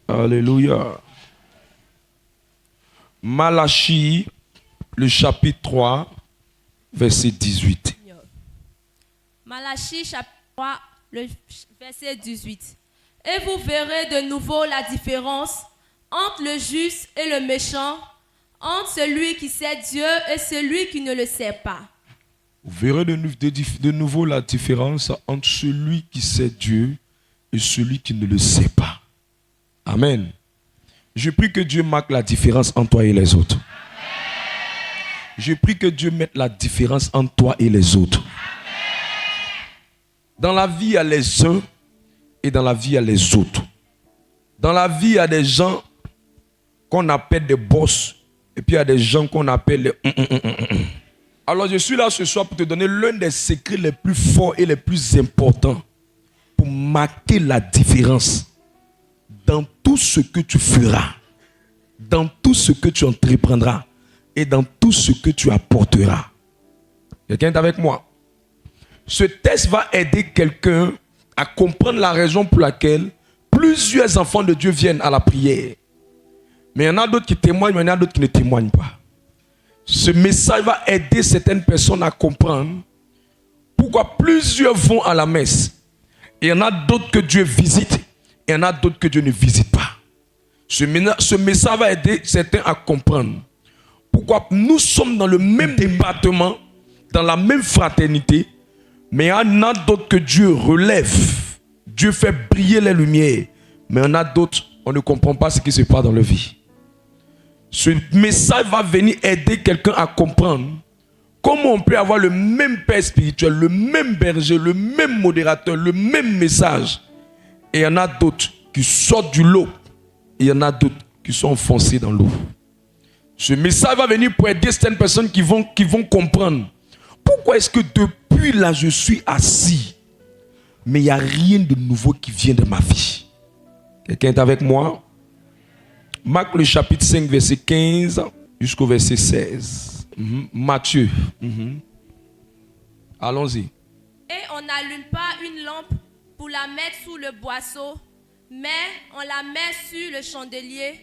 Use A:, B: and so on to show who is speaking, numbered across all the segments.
A: Alléluia. Malachie, le chapitre 3, verset 18.
B: Malachie, chapitre 3, le verset 18. Et vous verrez de nouveau la différence entre le juste et le méchant, entre celui qui sait Dieu et celui qui ne le sait pas.
A: Vous verrez de nouveau la différence entre celui qui sait Dieu et celui qui ne le sait pas. Amen. Je prie que Dieu marque la différence entre toi et les autres. Je prie que Dieu mette la différence entre toi et les autres. Dans la vie, il y a les uns et dans la vie, il y a les autres. Dans la vie, il y a des gens qu'on appelle des boss et puis il y a des gens qu'on appelle les... Alors je suis là ce soir pour te donner l'un des secrets les plus forts et les plus importants pour marquer la différence dans tout ce que tu feras, dans tout ce que tu entreprendras et dans tout ce que tu apporteras. Quelqu'un est avec moi? Ce test va aider quelqu'un à comprendre la raison pour laquelle plusieurs enfants de Dieu viennent à la prière. Mais il y en a d'autres qui témoignent, mais il y en a d'autres qui ne témoignent pas. Ce message va aider certaines personnes à comprendre pourquoi plusieurs vont à la messe. Et il y en a d'autres que Dieu visite, et il y en a d'autres que Dieu ne visite pas. Ce message va aider certains à comprendre pourquoi nous sommes dans le même département, dans la même fraternité, mais il y en a d'autres que Dieu relève. Dieu fait briller les lumières. Mais il y en a d'autres, on ne comprend pas ce qui se passe dans leur vie. Ce message va venir aider quelqu'un à comprendre comment on peut avoir le même père spirituel, le même berger, le même modérateur, le même message. Et il y en a d'autres qui sortent du lot. Et il y en a d'autres qui sont enfoncés dans l'eau. Ce message va venir pour aider certaines personnes qui vont comprendre. Pourquoi est-ce que depuis là je suis assis, mais il n'y a rien de nouveau qui vient de ma vie? Quelqu'un est avec moi? Marc le chapitre 5, verset 15 jusqu'au verset 16. Matthieu. Allons-y.
B: Et on n'allume pas une lampe pour la mettre sous le boisseau, mais on la met sur le chandelier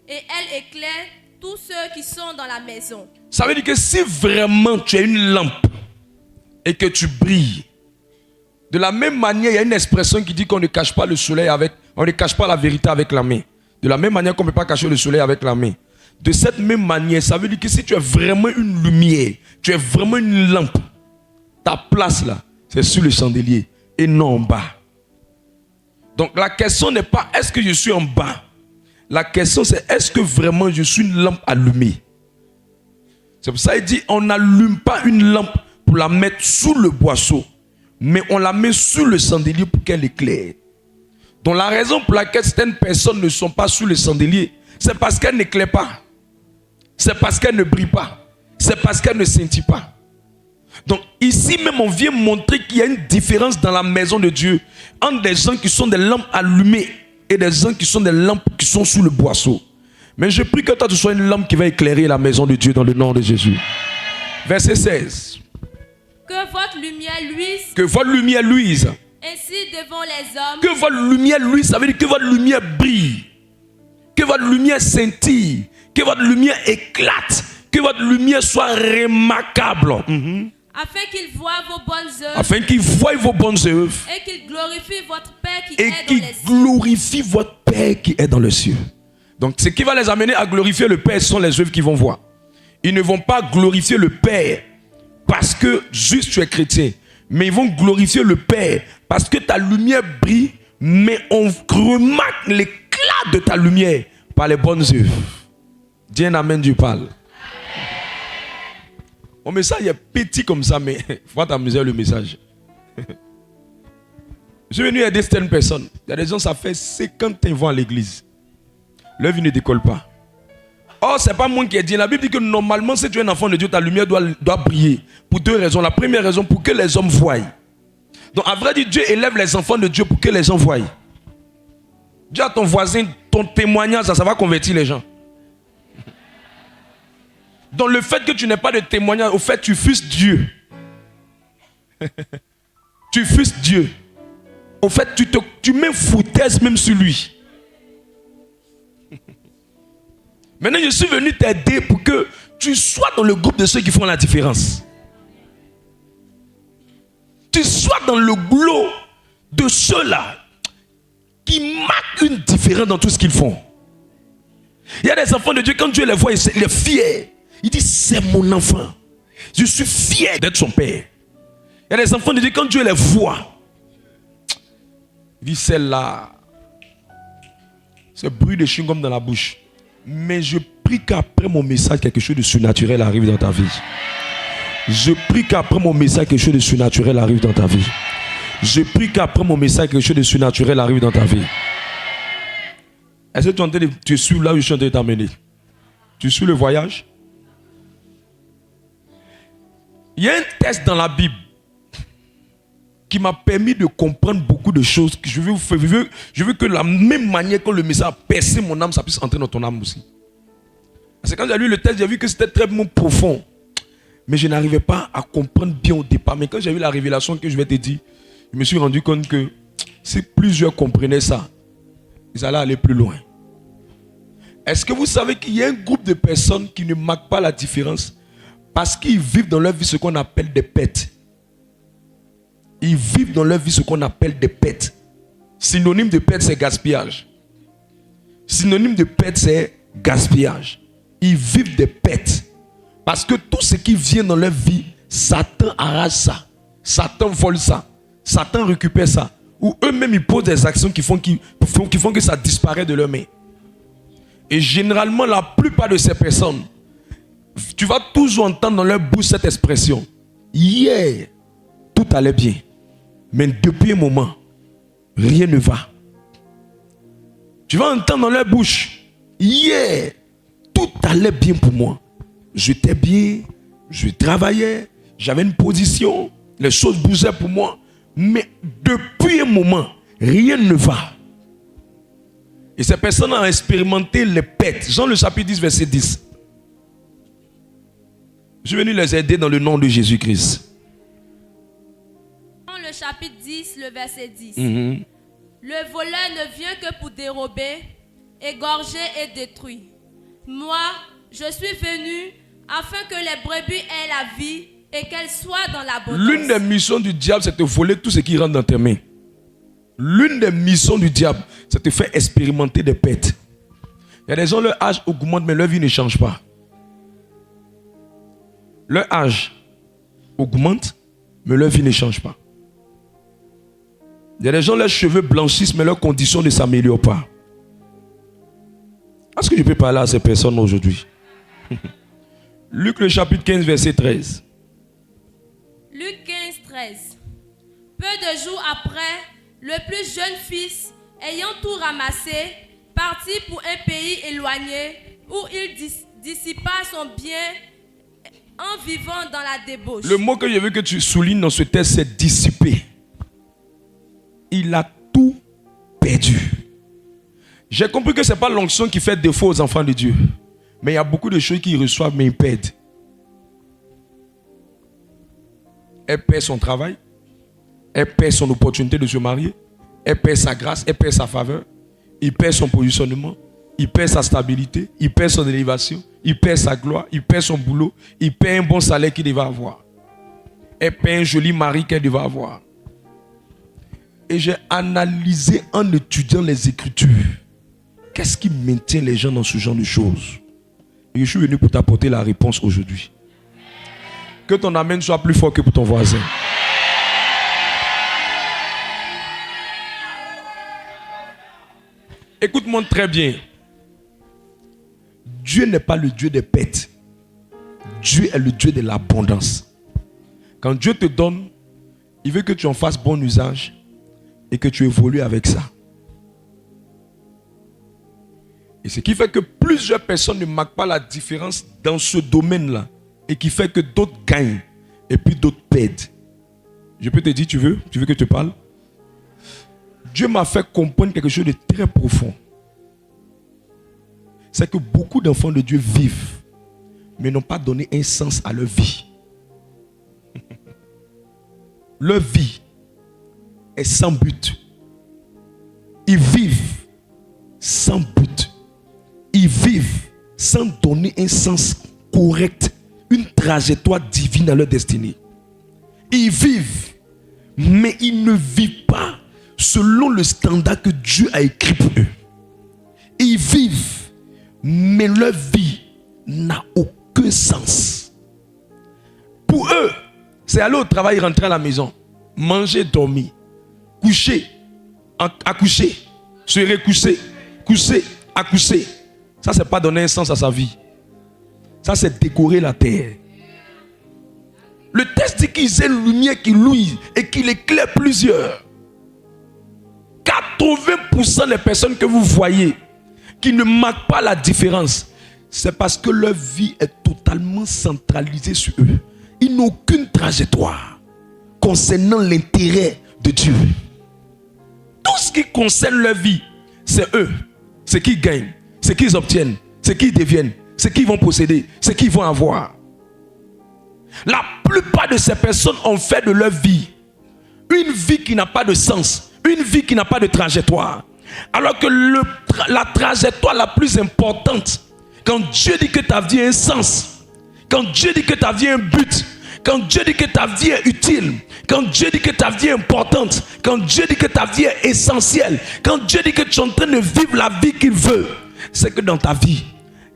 B: et elle éclaire tous ceux qui sont dans la maison.
A: Ça veut dire que si vraiment tu as une lampe et que tu brilles, de la même manière, il y a une expression qui dit qu'on ne cache pas le soleil avec, on ne cache pas la vérité avec la main. De la même manière qu'on ne peut pas cacher le soleil avec la main. De cette même manière, ça veut dire que si tu es vraiment une lumière, tu es vraiment une lampe, ta place là, c'est sur le chandelier et non en bas. Donc la question n'est pas est-ce que je suis en bas. La question c'est est-ce que vraiment je suis une lampe allumée. C'est pour ça qu'il dit on n'allume pas une lampe pour la mettre sous le boisseau, mais on la met sous le chandelier pour qu'elle éclaire. Donc la raison pour laquelle certaines personnes ne sont pas sous le chandelier, c'est parce qu'elles n'éclairent pas. C'est parce qu'elles ne brillent pas. C'est parce qu'elles ne scintillent pas. Donc ici même on vient montrer qu'il y a une différence dans la maison de Dieu entre des gens qui sont des lampes allumées et des gens qui sont des lampes qui sont sous le boisseau. Mais je prie que toi tu sois une lampe qui va éclairer la maison de Dieu dans le nom de Jésus. Verset 16.
B: Que votre lumière luise.
A: Que votre lumière luise.
B: Ainsi devant les hommes.
A: Que votre lumière luise, ça veut dire que votre lumière brille. Que votre lumière scintille. Que votre lumière éclate. Que votre lumière soit remarquable.
B: Afin qu'ils voient vos bonnes œuvres.
A: Afin qu'ils voient vos bonnes œuvres.
B: Et qu'ils glorifient votre Père qui
A: et
B: est
A: qui
B: dans les cieux.
A: glorifient votre Père qui est dans le ciel. Donc ce qui va les amener à glorifier le Père sont les œuvres qu'ils vont voir. Ils ne vont pas glorifier le Père parce que juste tu es chrétien. Mais ils vont glorifier le Père parce que ta lumière brille, mais on remarque l'éclat de ta lumière par les bonnes œuvres. Dis un amen, Dieu parle. Mon message est petit comme ça, mais il faut t'amuser avec le message. Je suis venu aider certaines personnes. Il y a des gens, ça fait 50 ans qu'ils vont à l'église. Leur vie ne décolle pas. Or, ce n'est pas moi qui ai dit. La Bible dit que normalement, si tu es un enfant de Dieu, ta lumière doit briller. Pour deux raisons. La première raison, pour que les hommes voient. Donc, à vrai dire, Dieu élève les enfants de Dieu pour que les gens voient. Dis à ton voisin, ton témoignage, ça va convertir les gens. Donc, le fait que tu n'aies pas de témoignage, au fait, tu fuses Dieu. Tu fuses Dieu. Au fait, tu mets foutaise même sur lui. Maintenant, je suis venu t'aider pour que tu sois dans le groupe de ceux qui font la différence. Tu sois dans le lot de ceux-là qui marquent une différence dans tout ce qu'ils font. Il y a des enfants de Dieu, quand Dieu les voit, il est fier. Il dit, c'est mon enfant. Je suis fier d'être son père. Il y a des enfants de Dieu, quand Dieu les voit, il dit, celle-là, c'est bruit de chewing-gum dans la bouche. Mais je prie qu'après mon message, quelque chose de surnaturel arrive dans ta vie. Je prie qu'après mon message, quelque chose de surnaturel arrive dans ta vie. Je prie qu'après mon message, quelque chose de surnaturel arrive dans ta vie. Est-ce que tu suis là où je suis en train de t'amener? Tu suis le voyage? Il y a un test dans la Bible qui m'a permis de comprendre beaucoup de choses. Je veux que la même manière que le message a percé mon âme, ça puisse entrer dans ton âme aussi. Parce que quand j'ai lu le test, j'ai vu que c'était très profond. Mais je n'arrivais pas à comprendre bien au départ. Mais quand j'ai vu la révélation que je vais te dire, je me suis rendu compte que si plusieurs comprenaient ça, ils allaient aller plus loin. Est-ce que vous savez qu'il y a un groupe de personnes qui ne marquent pas la différence parce qu'ils vivent dans leur vie ce qu'on appelle des pets? Ils vivent dans leur vie ce qu'on appelle des pets. Synonyme de pet, c'est gaspillage. Synonyme de pet, c'est gaspillage. Ils vivent des pets. Parce que tout ce qui vient dans leur vie, Satan arrache ça. Satan vole ça. Satan récupère ça. Ou eux-mêmes, ils posent des actions qui font que ça disparaît de leurs mains. Et généralement, la plupart de ces personnes, tu vas toujours entendre dans leur bouche cette expression. Hier, tout allait bien. Mais depuis un moment, rien ne va. Tu vas entendre dans leur bouche. Hier, tout allait bien pour moi. J'étais bien, je travaillais, j'avais une position, les choses bougeaient pour moi. Mais depuis un moment, rien ne va. Et ces personnes ont expérimenté les pets. Jean le chapitre 10, verset 10. Je suis venu les aider dans le nom de Jésus-Christ.
B: Jean le chapitre 10, le verset 10.
A: Mm-hmm.
B: Le voleur ne vient que pour dérober, égorger et détruire. Moi, je suis venu afin que les brebis aient la vie et qu'elles soient dans l'abondance.
A: L'une des missions du diable, c'est de voler tout ce qui rentre dans tes mains. L'une des missions du diable, c'est de te faire expérimenter des pets. Il y a des gens, leur âge augmente, mais leur vie ne change pas. Leur âge augmente, mais leur vie ne change pas. Il y a des gens, leurs cheveux blanchissent, mais leurs conditions ne s'améliorent pas. Est-ce que je peux parler à ces personnes aujourd'hui? Luc le chapitre 15, verset 13.
B: Luc 15, 13. Peu de jours après, le plus jeune fils, ayant tout ramassé, partit pour un pays éloigné où il dissipa son bien en vivant dans la débauche.
A: Le mot que je veux que tu soulignes dans ce texte, c'est dissiper. Il a tout perdu. J'ai compris que ce n'est pas l'onction qui fait défaut aux enfants de Dieu. Mais il y a beaucoup de choses qu'ils reçoivent, mais ils perdent. Elle perd son travail. Elle perd son opportunité de se marier. Elle perd sa grâce. Elle perd sa faveur. Il perd son positionnement. Il perd sa stabilité. Il perd son élévation. Il perd sa gloire. Il perd son boulot. Il perd un bon salaire qu'il devait avoir. Elle perd un joli mari qu'elle devait avoir. Et j'ai analysé en étudiant les Écritures. Qu'est-ce qui maintient les gens dans ce genre de choses? Et je suis venu pour t'apporter la réponse aujourd'hui. Que ton amen soit plus fort que pour ton voisin. Écoute-moi très bien. Dieu n'est pas le Dieu des pets. Dieu est le Dieu de l'abondance. Quand Dieu te donne, il veut que tu en fasses bon usage et que tu évolues avec ça. Et ce qui fait que plusieurs personnes ne marquent pas la différence dans ce domaine-là et qui fait que d'autres gagnent et puis d'autres perdent. Je peux te dire, tu veux que je te parle? Dieu m'a fait comprendre quelque chose de très profond. C'est que beaucoup d'enfants de Dieu vivent, mais n'ont pas donné un sens à leur vie. Leur vie est sans but. Ils vivent sans but. Ils vivent sans donner un sens correct, une trajectoire divine à leur destinée. Ils vivent, mais ils ne vivent pas selon le standard que Dieu a écrit pour eux. Ils vivent, mais leur vie n'a aucun sens. Pour eux, c'est aller au travail, rentrer à la maison, manger, dormir, coucher, accoucher, se recoucher, coucher, accoucher. Ça, c'est pas donner un sens à sa vie. Ça, c'est décorer la terre. Le texte dit qu'ils aient une lumière qui luise et qu'il éclaire plusieurs. 80% des personnes que vous voyez qui ne marquent pas la différence, c'est parce que leur vie est totalement centralisée sur eux. Ils n'ont aucune trajectoire concernant l'intérêt de Dieu. Tout ce qui concerne leur vie, c'est eux. Ce qu'ils gagnent, ce qu'ils obtiennent, ce qu'ils deviennent, ce qu'ils vont posséder, ce qu'ils vont avoir. La plupart de ces personnes ont fait de leur vie une vie qui n'a pas de sens, une vie qui n'a pas de trajectoire. Alors que la trajectoire la plus importante, quand Dieu dit que ta vie a un sens, quand Dieu dit que ta vie a un but, quand Dieu dit que ta vie est utile, quand Dieu dit que ta vie est importante, quand Dieu dit que ta vie est essentielle, quand Dieu dit que tu es en train de vivre la vie qu'il veut, c'est que dans ta vie,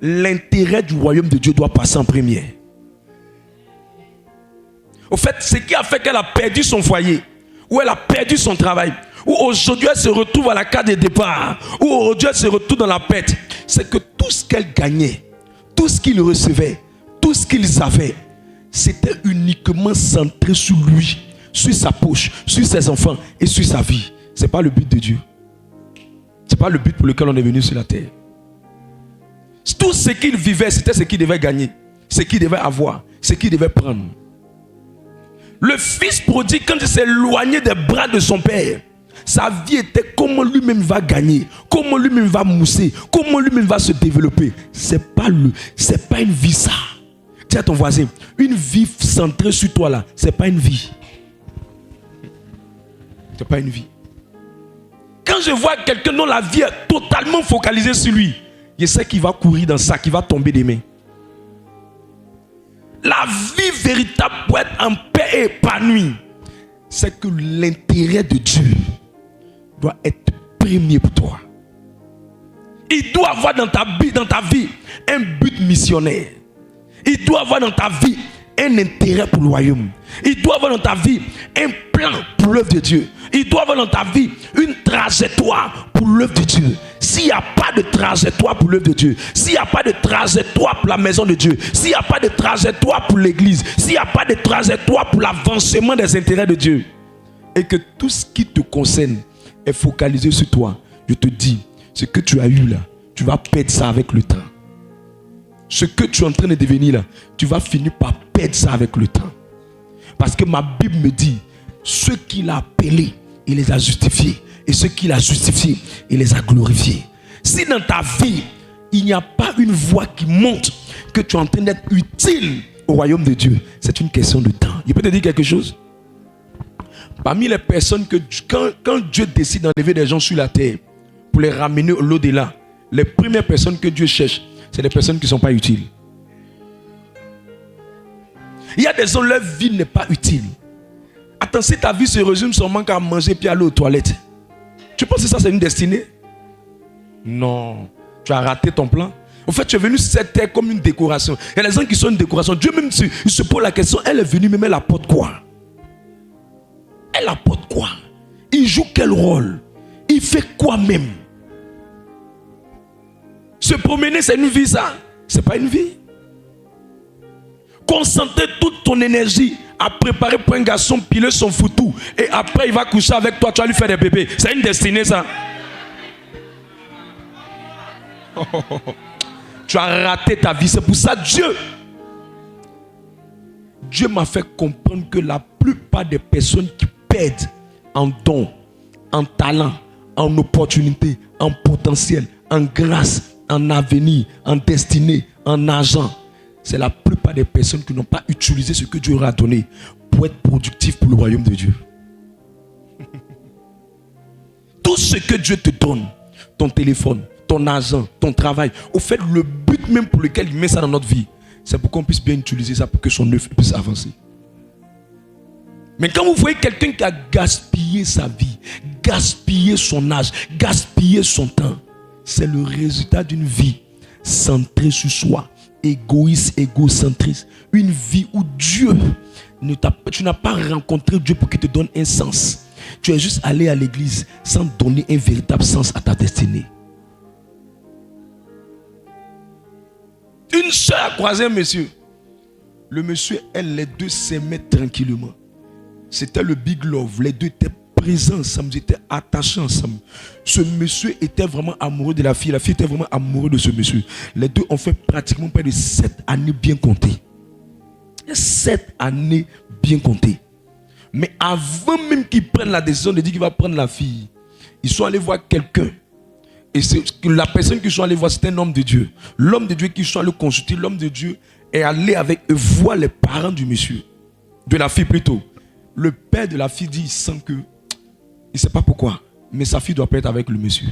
A: l'intérêt du royaume de Dieu doit passer en premier. Au fait, ce qui a fait qu'elle a perdu son foyer, ou elle a perdu son travail, ou aujourd'hui elle se retrouve à la case de départ, ou aujourd'hui elle se retrouve dans la perte, c'est que tout ce qu'elle gagnait, tout ce qu'il recevait, tout ce qu'ils avaient, c'était uniquement centré sur lui, sur sa poche, sur ses enfants et sur sa vie. Ce n'est pas le but de Dieu. Ce n'est pas le but pour lequel on est venu sur la terre. Tout ce qu'il vivait, c'était ce qu'il devait gagner, ce qu'il devait avoir, ce qu'il devait prendre. Le fils prodigue, quand il s'est éloigné des bras de son père, sa vie était comment lui-même va gagner, comment lui-même va mousser, comment lui-même va se développer. C'est pas une vie ça. Dis à ton voisin, une vie centrée sur toi là, c'est pas une vie. C'est pas une vie. Quand je vois quelqu'un dont la vie est totalement focalisée sur lui, je sais qu'il va courir dans ça, qu'il va tomber des mains. La vie véritable pour être en paix et épanouie, c'est que l'intérêt de Dieu doit être premier pour toi. Il doit avoir dans ta vie un but missionnaire. Il doit avoir dans ta vie un intérêt pour le royaume. Il doit avoir dans ta vie un plan pour l'œuvre de Dieu. Il doit avoir dans ta vie une trajectoire pour l'œuvre de Dieu. S'il n'y a pas de trajectoire pour l'œuvre de Dieu, s'il n'y a pas de trajectoire pour la maison de Dieu, s'il n'y a pas de trajectoire pour l'église, s'il n'y a pas de trajectoire pour l'avancement des intérêts de Dieu, et que tout ce qui te concerne est focalisé sur toi, je te dis, ce que tu as eu là, tu vas perdre ça avec le temps. Ce que tu es en train de devenir là, tu vas finir par perdre ça avec le temps. Parce que ma Bible me dit, ceux qu'il a appelés, il les a justifiés. Et ceux qu'il a justifiés, il les a glorifiés. Si dans ta vie, il n'y a pas une voix qui montre que tu es en train d'être utile au royaume de Dieu, c'est une question de temps. Je peux te dire quelque chose? Parmi les personnes que quand Dieu décide d'enlever des gens sur la terre pour les ramener au l'au-delà, les premières personnes que Dieu cherche, c'est les personnes qui ne sont pas utiles. Il y a des gens, leur vie n'est pas utile. Attends, si ta vie se résume seulement qu'à manger puis aller aux toilettes, tu penses que ça c'est une destinée? Non, tu as raté ton plan. En fait, tu es venu sur cette terre comme une décoration. Il y a des gens qui sont une décoration. Dieu même il se pose la question, elle est venue, mais elle apporte quoi? Elle apporte quoi? Il joue quel rôle? Il fait quoi même? Se promener, c'est une vie ça? C'est pas une vie. Concentrer toute ton énergie à préparer pour un garçon piler son foutou et après il va coucher avec toi, tu vas lui faire des bébés. C'est une destinée ça. Tu as raté ta vie. C'est pour ça Dieu m'a fait comprendre que la plupart des personnes qui perdent en dons, en talent, en opportunité, en potentiel, en grâce, en avenir, en destinée, en argent, c'est la plupart des personnes qui n'ont pas utilisé ce que Dieu leur a donné pour être productif pour le royaume de Dieu. Tout ce que Dieu te donne, ton téléphone, ton argent, ton travail, au fait, le but but même pour lequel il met ça dans notre vie, c'est pour qu'on puisse bien utiliser ça pour que son œuvre puisse avancer. Mais quand vous voyez quelqu'un qui a gaspillé sa vie, gaspillé son âge, gaspillé son temps, c'est le résultat d'une vie centrée sur soi, égoïste, égocentriste. Une vie où Dieu, tu n'as pas rencontré Dieu pour qu'il te donne un sens. Tu es juste allé à l'église sans donner un véritable sens à ta destinée. Une soeur a croisé un monsieur. Le monsieur, elle, les deux s'aimaient tranquillement. C'était le big love. Les deux étaient présents ensemble, ils étaient attachés ensemble. Ce monsieur était vraiment amoureux de la fille était vraiment amoureuse de ce monsieur. Les deux ont fait pratiquement près de 7 années bien comptées. 7 années bien comptées. Mais avant même qu'ils prennent la décision de dire qu'il va prendre la fille, ils sont allés voir quelqu'un. Et la personne qu'ils sont allés voir, c'était un homme de Dieu. L'homme de Dieu qu'ils sont allés consulter, l'homme de Dieu est allé avec eux voir les parents du monsieur. De la fille plutôt. Le père de la fille dit, il sent que, il ne sait pas pourquoi, mais sa fille doit pas être avec le monsieur.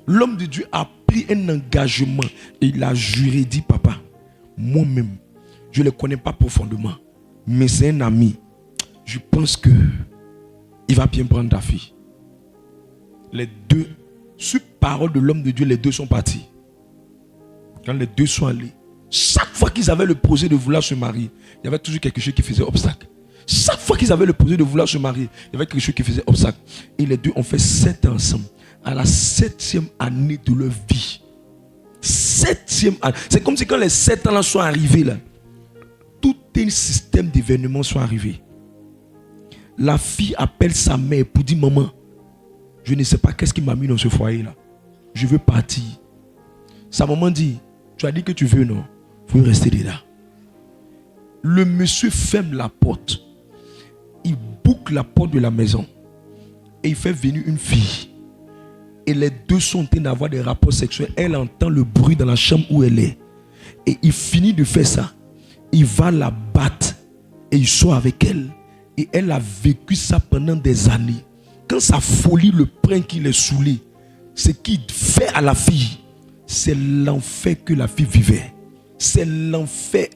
A: L'homme de Dieu a pris un engagement et il a juré, dit, papa, moi-même, je ne le connais pas profondément, mais c'est un ami. Je pense que il va bien prendre ta fille. Les deux, sur parole de l'homme de Dieu, les deux sont partis. Quand les deux sont allés, chaque fois qu'ils avaient le projet de vouloir se marier, il y avait toujours quelque chose qui faisait obstacle. Chaque fois qu'ils avaient le projet de vouloir se marier, il y avait quelque chose qui faisait obstacle. Et les deux ont fait 7 ans ensemble. À la 7e année de leur vie. 7e année. C'est comme si quand les 7 ans là sont arrivés, là, tout un système d'événements sont arrivés. La fille appelle sa mère pour dire, maman, je ne sais pas qu'est-ce qui m'a mis dans ce foyer là. Je veux partir. Sa maman dit, tu as dit que tu veux, non? Il faut rester là. Le monsieur ferme la porte. Il boucle la porte de la maison. Et il fait venir une fille. Et les deux sont en train d'avoir des rapports sexuels. Elle entend le bruit dans la chambre où elle est. Et il finit de faire ça. Il va la battre. Et il sort avec elle. Et elle a vécu ça pendant des années. Quand sa folie le prend, qu'il est saoulé, ce qu'il fait à la fille, c'est l'enfer que la fille vivait. C'est l'enfer.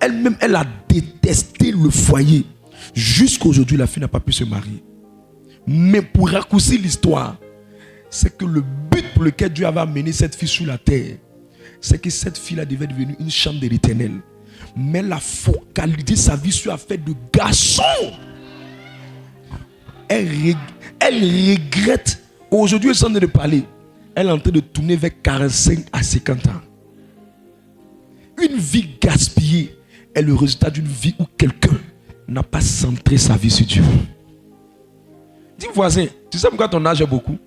A: Elle-même, elle a détesté le foyer. Jusqu'à aujourd'hui, la fille n'a pas pu se marier. Mais pour raccourcir l'histoire, c'est que le but pour lequel Dieu avait amené cette fille sur la terre, c'est que cette fille-là devait devenir une chambre de l'Éternel. Mais elle a focalisé sa vie sur l'affaire de garçon. Elle regrette. Aujourd'hui, elle est en train de parler. Elle est en train de tourner vers 45 à 50 ans. Une vie gaspillée est le résultat d'une vie où quelqu'un n'a pas centré sa vie sur Dieu. Dis voisin, tu sais pourquoi ton âge est beaucoup?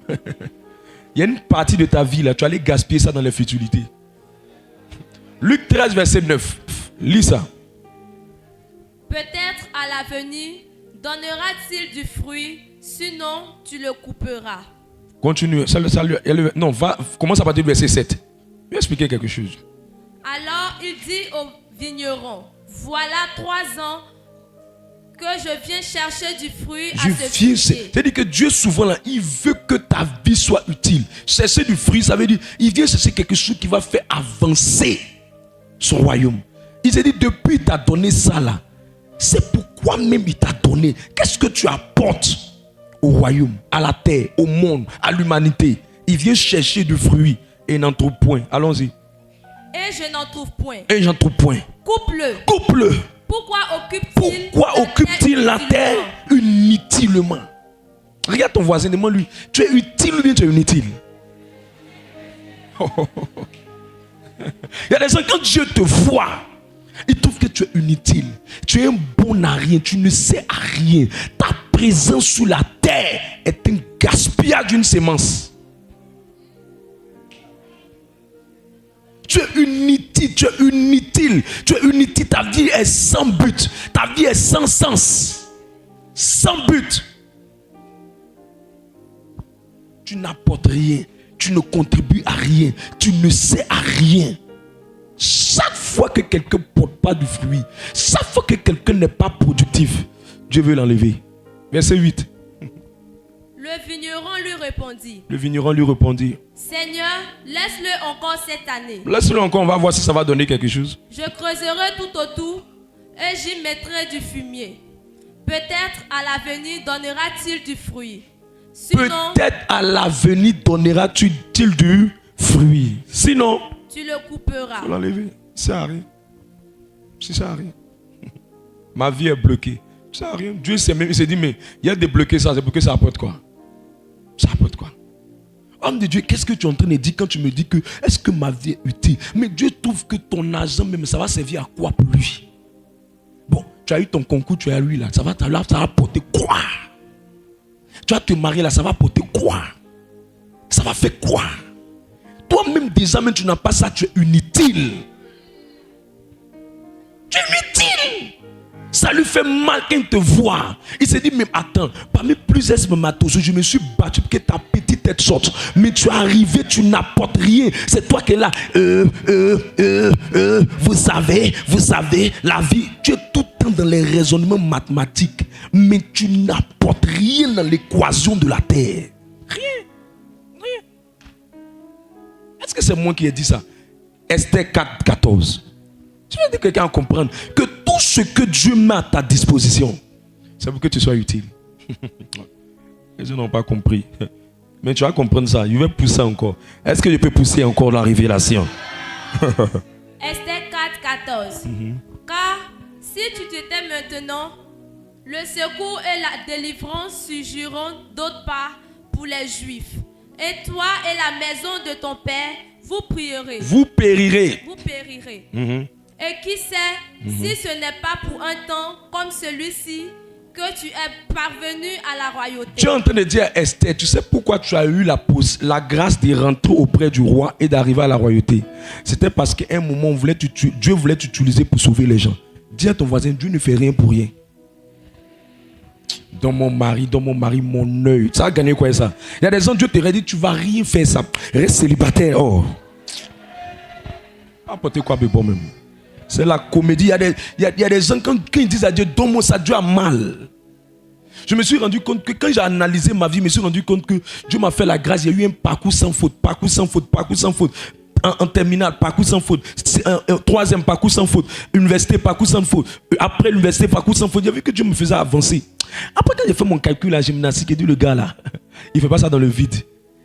A: Il y a une partie de ta vie là, tu allais gaspiller ça dans les futilités. Luc 13, verset 9. Lis ça.
B: Peut-être à l'avenir donnera-t-il du fruit, sinon tu le couperas.
A: Continue. Non, commence à partir du verset 7. Je vais expliquer quelque chose.
B: Alors il dit au vigneron, voilà 3 ans que je viens chercher du fruit à ce fruitier.
A: C'est-à-dire que Dieu souvent là, il veut que ta vie soit utile. Chercher du fruit, ça veut dire il vient chercher quelque chose qui va faire avancer son royaume. Il s'est dit depuis il t'a donné ça là, c'est pourquoi même il t'a donné. Qu'est-ce que tu apportes au royaume, à la terre, au monde, à l'humanité? Il vient chercher du fruit et il n'en trouve point. Allons-y.
B: Et je n'en trouve point.
A: Et j'en trouve point.
B: Coupe-le.
A: Coupe-le.
B: Pourquoi
A: occupe-t-il la terre inutilement? Regarde ton voisin, demande-lui, tu es utile ou bien tu es inutile? Il y a des gens, quand Dieu te voit, il trouve que tu es inutile. Tu es un bon à rien, tu ne sais à rien. Ta présence sur la terre est un gaspillage d'une sémence. Tu es inutile, ta vie est sans but, ta vie est sans sens, sans but. Tu n'apportes rien, tu ne contribues à rien, tu ne sais à rien. Chaque fois que quelqu'un ne porte pas du fruit, chaque fois que quelqu'un n'est pas productif, Dieu veut l'enlever. Verset 8.
B: Le Le vigneron lui répondit.
A: Le vigneron lui répondit.
B: Seigneur, laisse-le encore cette année.
A: Laisse-le encore, on va voir si ça va donner quelque chose.
B: Je creuserai tout autour et j'y mettrai du fumier. Peut-être à l'avenir donnera-t-il du fruit. Sinon,
A: peut-être à l'avenir donnera-t-il du fruit. Sinon,
B: tu le couperas.
A: faut l'enlever. Ça sert à rien. Ça sert à rien. Ma vie est bloquée. Ça sert à rien. Dieu sait même, il s'est dit, mais il y a des bloqués, ça, c'est pour que ça apporte quoi? Ça apporte quoi? Homme de Dieu, qu'est-ce que tu es en train de dire quand tu me dis que est-ce que ma vie est utile? Mais Dieu trouve que ton argent même, ça va servir à quoi pour lui? Bon, tu as eu ton concours, tu as eu là, ça va apporter quoi? Tu vas te marier là, ça va apporter quoi? Ça va faire quoi? Toi-même déjà, même tu n'as pas ça, tu es inutile. Tu es inutile. Ça lui fait mal quand il te voit. Il s'est dit, mais attends, parmi plusieurs spermatozoïdes, je me suis battu pour que ta petite tête sorte. Mais tu es arrivé, tu n'apportes rien. C'est toi qui es là. Vous savez, la vie, tu es tout le temps dans les raisonnements mathématiques. Mais tu n'apportes rien dans l'équation de la terre. Rien. Est-ce que c'est moi qui ai dit ça? Esther 4, 14. Tu veux dire que quelqu'un va comprendre que tout ce que Dieu met à ta disposition, c'est pour que tu sois utile. Les gens n'ont pas compris. Mais tu vas comprendre ça. Je vais pousser encore. Est-ce que je peux pousser encore la révélation?
B: Esther 4, 14. Car si tu t'étais maintenant, le secours et la délivrance surgiront d'autre part pour les Juifs. Et toi et la maison de ton père, vous prierez. Vous périrez. Vous périrez. Et qui sait si ce n'est pas pour un temps comme celui-ci que tu es parvenu à la royauté. Tu es en train de dire à Esther, tu sais pourquoi tu as eu la grâce de rentrer auprès du roi et d'arriver à la royauté? C'était parce qu'à un moment, Dieu voulait t'utiliser pour sauver les gens. Dis à ton voisin, Dieu ne fait rien pour rien. Dans mon mari, mon œil. Ça a gagné quoi ça? Il y a des gens, Dieu t'aurait dit, tu ne vas rien faire ça. Reste célibataire. Oh. Apportez quoi de bon même? C'est la comédie. Il y a des gens, quand ils disent à Dieu, donne-moi ça, Dieu a mal. Je me suis rendu compte que quand j'ai analysé ma vie, je me suis rendu compte que Dieu m'a fait la grâce. Il y a eu un parcours sans faute. En terminale, parcours sans faute. Troisième, parcours sans faute. Université, parcours sans faute. Après l'université, parcours sans faute. J'ai vu que Dieu me faisait avancer. Après, quand j'ai fait mon calcul à gymnastique, j'ai dit, le gars là, il ne fait pas ça dans le vide.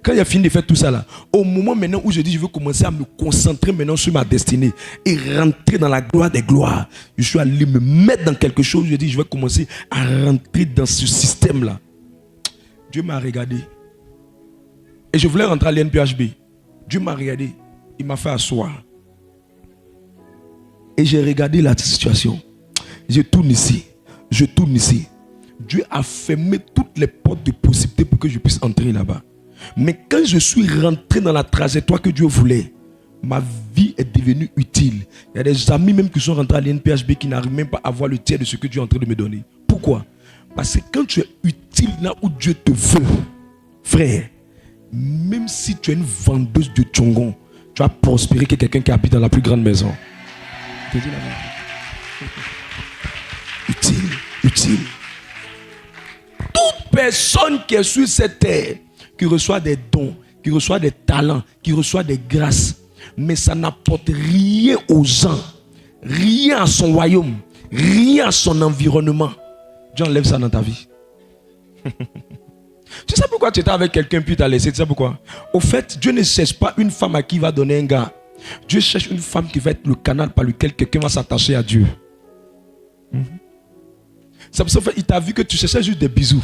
B: Quand il a fini de faire tout ça là, au moment maintenant où je dis je veux commencer à me concentrer maintenant sur ma destinée et rentrer dans la gloire des gloires, je suis allé me mettre dans quelque chose, je dis je vais commencer à rentrer dans ce système là. Dieu m'a regardé. Et je voulais rentrer à l'NPHB. Dieu m'a regardé. Il m'a fait asseoir. Et j'ai regardé la situation. Je tourne ici. Dieu a fermé toutes les portes de possibilité pour que je puisse entrer là-bas. Mais quand je suis rentré dans la trajectoire que Dieu voulait, ma vie est devenue utile. Il y a des amis même qui sont rentrés à l'NPHB qui n'arrivent même pas à voir le tiers de ce que Dieu est en train de me donner. Pourquoi? Parce que quand tu es utile là où Dieu te veut, frère, même si tu es une vendeuse de tchongon, tu vas prospérer que quelqu'un qui habite dans la plus grande maison. Je te dis la vérité. Utile. Toute personne qui est sur cette terre, qui reçoit des dons, qui reçoit des talents, qui reçoit des grâces, mais ça n'apporte rien aux gens, rien à son royaume, rien à son environnement. Dieu enlève ça dans ta vie. Tu sais pourquoi tu étais avec quelqu'un puis tu as laissé? Tu sais pourquoi? Au fait, Dieu ne cherche pas une femme à qui il va donner un gars. Dieu cherche une femme qui va être le canal par lequel quelqu'un va s'attacher à Dieu. C'est pour ça qu'il t'a vu que tu cherchais juste des bisous,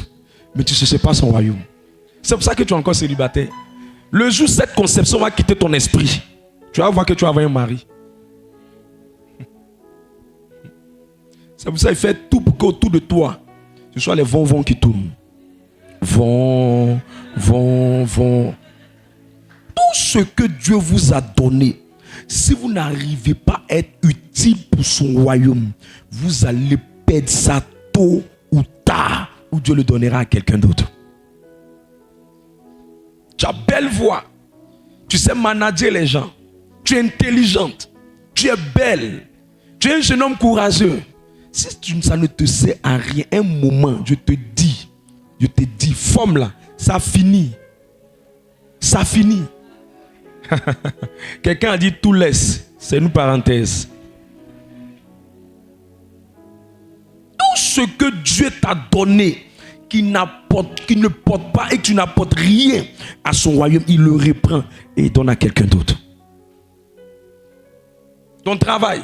B: mais tu ne cherchais pas son royaume. C'est pour ça que tu es encore célibataire. Le jour où cette conception va quitter ton esprit, tu vas voir que tu vas avoir un mari. C'est pour ça qu'il fait tout pour qu'autour de toi, ce soit les vents qui tournent. Vont. Tout ce que Dieu vous a donné, si vous n'arrivez pas à être utile pour son royaume, vous allez perdre ça tôt ou tard, ou Dieu le donnera à quelqu'un d'autre. Tu as belle voix, tu sais manager les gens, tu es intelligente, tu es belle, tu es un jeune homme courageux. Si ça ne te sert à rien, un moment, je te dis, femme là,
A: Ça finit. Ça finit. Quelqu'un a dit tout laisse. C'est une parenthèse. Tout ce que Dieu t'a donné, qui ne porte pas et que tu n'apportes rien à son royaume, il le reprend et il donne à quelqu'un d'autre. Ton travail.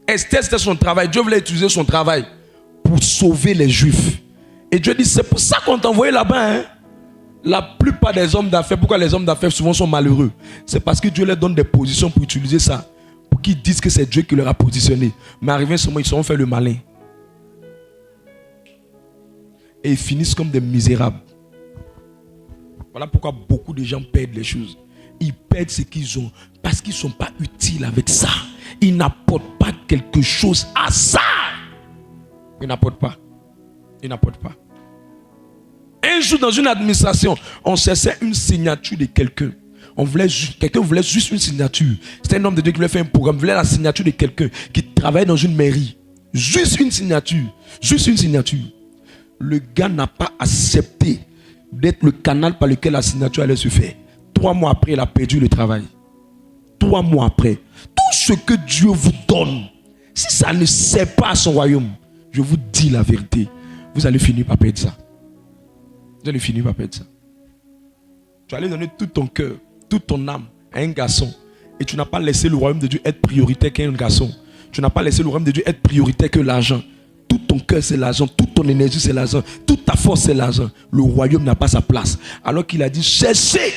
A: Esther, c'était son travail. Dieu voulait utiliser son travail pour sauver les Juifs. Et Dieu dit, c'est pour ça qu'on t'a envoyé là-bas. Hein? La plupart des hommes d'affaires, pourquoi les hommes d'affaires souvent sont malheureux? C'est parce que Dieu leur donne des positions pour utiliser ça. Pour qu'ils disent que c'est Dieu qui leur a positionné. Mais arrivé ce moment, ils seront fait le malin. Et ils finissent comme des misérables. Voilà pourquoi beaucoup de gens perdent les choses. Ils perdent ce qu'ils ont parce qu'ils ne sont pas utiles avec ça. Ils n'apportent pas quelque chose à ça. Ils n'apportent pas. Ils n'apportent pas. Un jour dans une administration, on cherchait une signature de quelqu'un. Quelqu'un voulait juste une signature. C'était un homme de Dieu qui voulait faire un programme. Il voulait la signature de quelqu'un qui travaillait dans une mairie. Juste une signature. Juste une signature. Le gars n'a pas accepté d'être le canal par lequel la signature allait se faire. 3 mois après, il a perdu le travail. 3 mois après. Tout ce que Dieu vous donne, si ça ne sert pas à son royaume, je vous dis la vérité, vous allez finir par perdre ça. Vous allez finir par perdre ça. Tu allais donner tout ton cœur, toute ton âme à un garçon. Et tu n'as pas laissé le royaume de Dieu être prioritaire qu'un garçon. Tu n'as pas laissé le royaume de Dieu être prioritaire que l'argent. Tout ton cœur c'est l'argent, toute ton énergie c'est l'argent, toute ta force c'est l'argent. Le royaume n'a pas sa place. Alors qu'il a dit, cherchez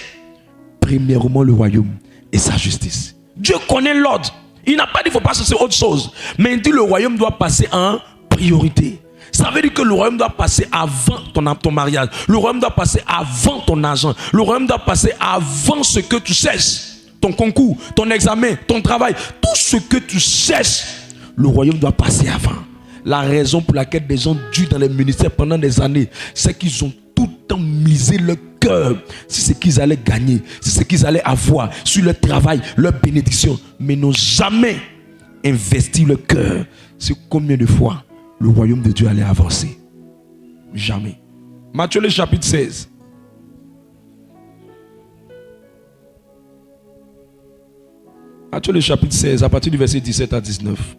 A: premièrement le royaume et sa justice. Dieu connaît l'ordre. Il n'a pas dit qu'il ne faut pas chercher autre chose. Mais il dit le royaume doit passer en priorité. Ça veut dire que le royaume doit passer avant ton mariage. Le royaume doit passer avant ton argent. Le royaume doit passer avant ce que tu cherches. Ton concours, ton examen, ton travail. Tout ce que tu cherches, le royaume doit passer avant. La raison pour laquelle des gens durent dans les ministères pendant des années, c'est qu'ils ont tout le temps misé leur cœur sur ce qu'ils allaient gagner, sur ce qu'ils allaient avoir, sur leur travail, leur bénédiction, mais n'ont jamais investi leur cœur sur combien de fois le royaume de Dieu allait avancer. Jamais. Matthieu le chapitre 16. Matthieu le chapitre 16, à partir du verset 17 à 19.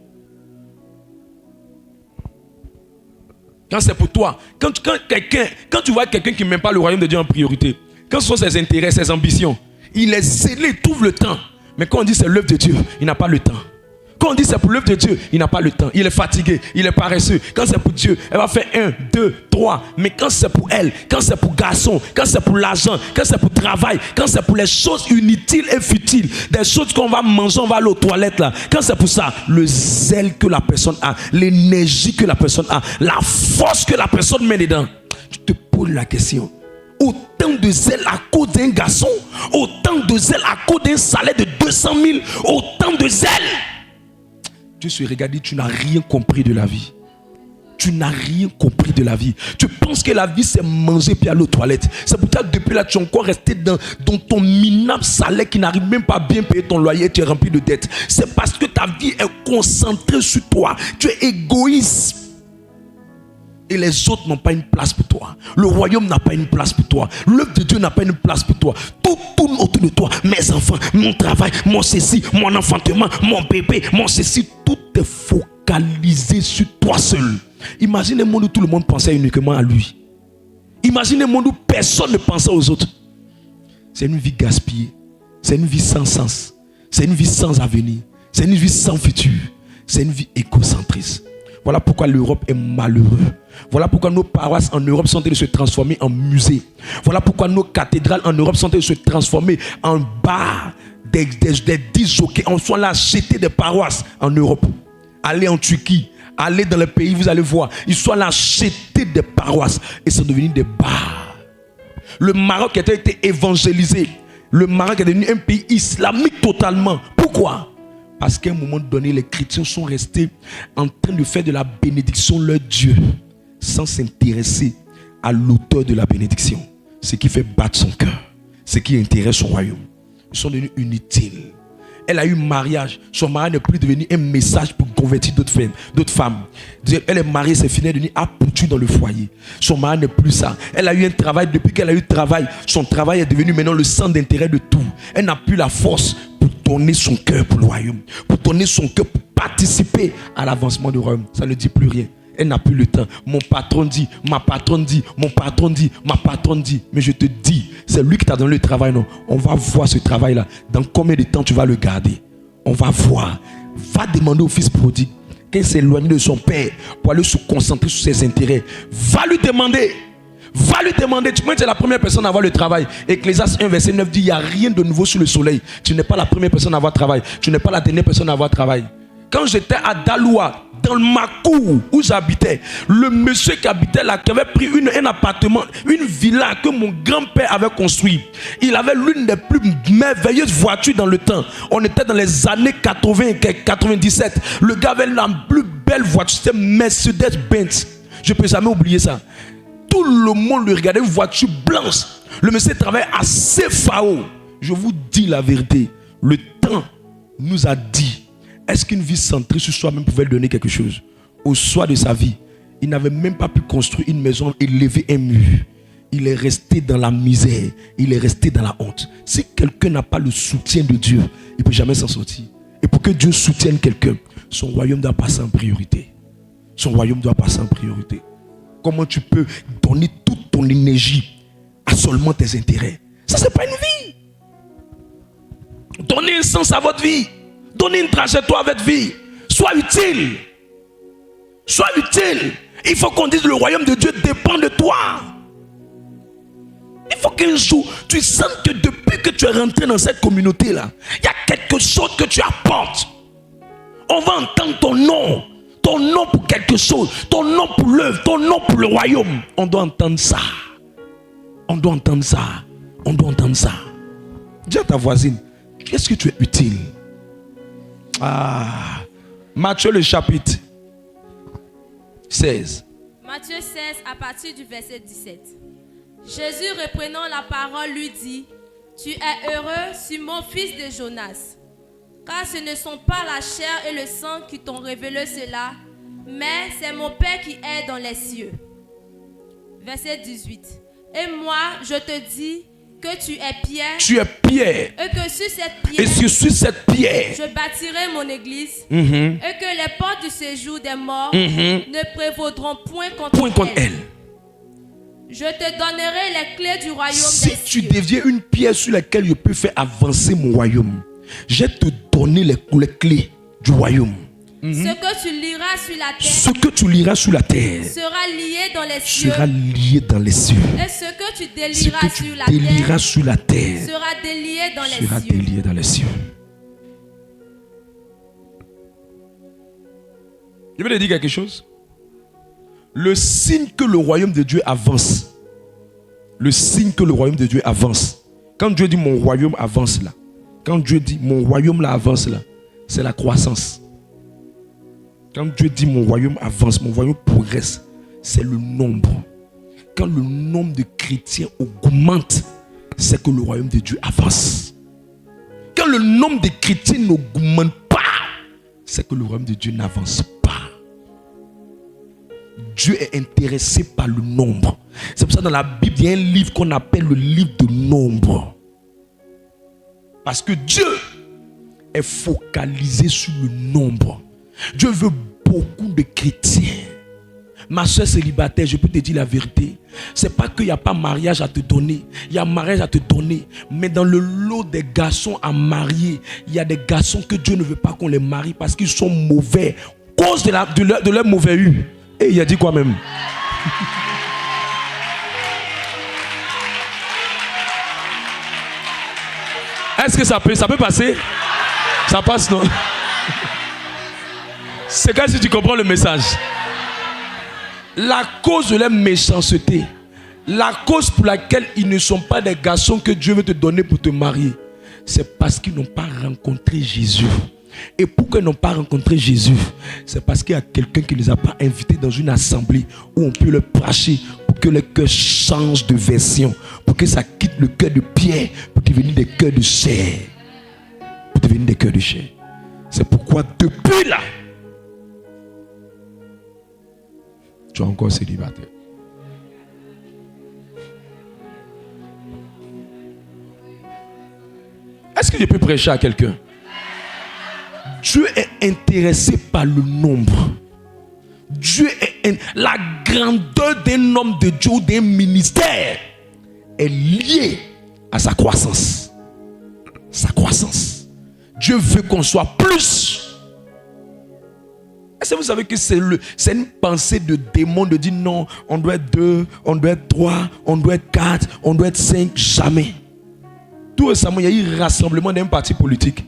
A: Quand c'est pour toi, quand tu vois quelqu'un qui ne met pas le royaume de Dieu en priorité, quand ce sont ses intérêts, ses ambitions, il est zélé, il trouve le temps. Mais quand on dit c'est l'œuvre de Dieu, il n'a pas le temps. Quand on dit c'est pour l'œuvre de Dieu, il n'a pas le temps. Il est fatigué, il est paresseux. Quand c'est pour Dieu, elle va faire 1, 2, 3. Mais quand c'est pour elle, quand c'est pour garçon, quand c'est pour l'argent, quand c'est pour travail, quand c'est pour les choses inutiles et futiles, des choses qu'on va manger, on va aller aux toilettes là. Quand c'est pour ça, le zèle que la personne a, l'énergie que la personne a, la force que la personne met dedans, tu te poses la question. Autant de zèle à cause d'un garçon, autant de zèle à cause d'un salaire de 200 000, autant de zèle. Dieu se regarde et dit, tu n'as rien compris de la vie. Tu n'as rien compris de la vie. Tu penses que la vie c'est manger puis aller aux toilettes. C'est pour ça que depuis là tu es encore resté dans ton minable salaire qui n'arrive même pas à bien payer ton loyer et tu es rempli de dettes. C'est parce que ta vie est concentrée sur toi. Tu es égoïste. Et les autres n'ont pas une place pour toi. Le royaume n'a pas une place pour toi. L'œuvre de Dieu n'a pas une place pour toi. Tout tourne autour de toi. Mes enfants, mon travail, mon ceci, mon enfantement, mon bébé, mon ceci. Tout est focalisé sur toi seul. Imagine un monde où tout le monde pensait uniquement à lui. Imagine un monde où personne ne pensait aux autres. C'est une vie gaspillée. C'est une vie sans sens. C'est une vie sans avenir. C'est une vie sans futur. C'est une vie égocentriste. Voilà pourquoi l'Europe est malheureuse. Voilà pourquoi nos paroisses en Europe sont en train de se transformer en musées. Voilà pourquoi nos cathédrales en Europe sont en train de se transformer en bars, des disjockeys. On soit là acheter des paroisses en Europe. Allez en Turquie, allez dans les pays, vous allez voir. Ils sont là acheter des paroisses et sont devenus des bars. Le Maroc a été évangélisé. Le Maroc est devenu un pays islamique totalement. Pourquoi ? Parce qu'à un moment donné, les chrétiens sont restés en train de faire de la bénédiction leur Dieu, sans s'intéresser à l'auteur de la bénédiction. Ce qui fait battre son cœur, ce qui intéresse son royaume. Ils sont devenus inutiles. Elle a eu mariage. Son mari n'est plus devenu un message pour convertir d'autres femmes. Elle est mariée, c'est fini, elle est devenue appuie dans le foyer. Son mari n'est plus ça. Elle a eu un travail. Depuis qu'elle a eu travail, son travail est devenu maintenant le centre d'intérêt de tout. Elle n'a plus la force pour donner son cœur pour le royaume. Pour donner son cœur pour participer à l'avancement du royaume. Ça ne dit plus rien. Elle n'a plus le temps. Mon patron dit, ma patronne dit, mon patron dit, ma patronne dit. Mais je te dis, c'est lui qui t'a donné le travail, non? On va voir ce travail-là. Dans combien de temps tu vas le garder? On va voir. Va demander au fils prodigue, quand il s'est éloigné de son père pour aller se concentrer sur ses intérêts. Va lui demander. Va lui demander. Tu es la première personne à avoir le travail. Ecclésiaste 1, verset 9 dit, il n'y a rien de nouveau sous le soleil. Tu n'es pas la première personne à avoir travail. Tu n'es pas la dernière personne à avoir travail. Quand j'étais à Daloa, dans ma cour où j'habitais, le monsieur qui habitait là, qui avait pris un appartement, une villa que mon grand-père avait construit, il avait l'une des plus merveilleuses voitures dans le temps. On était dans les années 80 et 97. Le gars avait la plus belle voiture, c'était Mercedes-Benz. Je ne peux jamais oublier ça. Tout le monde le regardait, une voiture blanche. Le monsieur travaillait assez FAO. Je vous dis la vérité. Le temps nous a dit, est-ce qu'une vie centrée sur soi-même pouvait lui donner quelque chose? Au soir de sa vie, il n'avait même pas pu construire une maison et lever un mur. Il est resté dans la misère. Il est resté dans la honte. Si quelqu'un n'a pas le soutien de Dieu, il ne peut jamais s'en sortir. Et pour que Dieu soutienne quelqu'un, son royaume doit passer en priorité. Son royaume doit passer en priorité. Comment tu peux donner toute ton énergie à seulement tes intérêts? Ça, ce n'est pas une vie. Donnez un sens à votre vie. Donnez une trajectoire à votre vie. Sois utile. Sois utile. Il faut qu'on dise le royaume de Dieu dépend de toi. Il faut qu'un jour, tu sentes que depuis que tu es rentré dans cette communauté-là, il y a quelque chose que tu apportes. On va entendre ton nom. Ton nom pour quelque chose. Ton nom pour l'œuvre. Ton nom pour le royaume. On doit entendre ça. On doit entendre ça. On doit entendre ça. Dis à ta voisine, qu'est-ce que tu es utile? Matthieu le chapitre 16.
B: Matthieu 16 à partir du verset 17. Jésus reprenant la parole lui dit, tu es heureux, Simon, fils de Jonas, car ce ne sont pas la chair et le sang qui t'ont révélé cela, mais c'est mon Père qui est dans les cieux. Verset 18. Et moi, je te dis que tu es Pierre.
A: Tu es Pierre.
B: Et que sur cette pierre.
A: Et sur cette pierre.
B: Je bâtirai mon église. Et que les portes du séjour des morts ne prévaudront point contre elle. Je te donnerai les clés du royaume des cieux.
A: Si tu deviens une pierre sur laquelle je peux faire avancer mon royaume, je vais te donner les clés du royaume.
B: Ce que tu liras sur la terre.
A: Ce que tu liras sur la terre.
B: Sera lié dans les cieux.
A: Sera lié dans les cieux.
B: Et ce que tu
A: délieras sur la terre.
B: Sera délié dans les cieux.
A: Sera délié dans les cieux. Je vais te dire quelque chose. Le signe que le royaume de Dieu avance. Le signe que le royaume de Dieu avance. Quand Dieu dit mon royaume avance là. Quand Dieu dit mon royaume là avance là. C'est la croissance. Quand Dieu dit mon royaume avance, mon royaume progresse, c'est le nombre. Quand le nombre de chrétiens augmente, c'est que le royaume de Dieu avance. Quand le nombre de chrétiens n'augmente pas, c'est que le royaume de Dieu n'avance pas. Dieu est intéressé par le nombre. C'est pour ça que dans la Bible, il y a un livre qu'on appelle le livre de nombre. Parce que Dieu est focalisé sur le nombre. Dieu veut beaucoup de chrétiens. Ma soeur célibataire, je peux te dire la vérité. C'est pas qu'il n'y a pas mariage à te donner. Il y a mariage à te donner. Mais dans le lot des garçons à marier, il y a des garçons que Dieu ne veut pas qu'on les marie parce qu'ils sont mauvais. À cause de leur mauvais eu. Et il a dit quoi même? Est-ce que ça peut passer? Ça passe, non? C'est comme si tu comprends le message. La cause de leur méchanceté, la cause pour laquelle ils ne sont pas des garçons que Dieu veut te donner pour te marier, c'est parce qu'ils n'ont pas rencontré Jésus. Et pourquoi ils n'ont pas rencontré Jésus? C'est parce qu'il y a quelqu'un qui ne les a pas invités dans une assemblée où on peut leur prêcher pour que le cœur change de version, pour que ça quitte le cœur de pierre pour devenir des cœurs de chair. Pour devenir venu des cœurs de chair. C'est pourquoi depuis là, tu es encore célibataire. Est-ce que je peux prêcher à quelqu'un? Dieu est intéressé par le nombre. La grandeur d'un homme de Dieu ou d'un ministère est liée à sa croissance. Sa croissance. Dieu veut qu'on soit plus. Est-ce que vous savez que c'est une pensée de démon de dire non, on doit être 2, on doit être 3, on doit être 4, on doit être 5, jamais. Tout récemment, il y a eu un rassemblement d'un parti politique.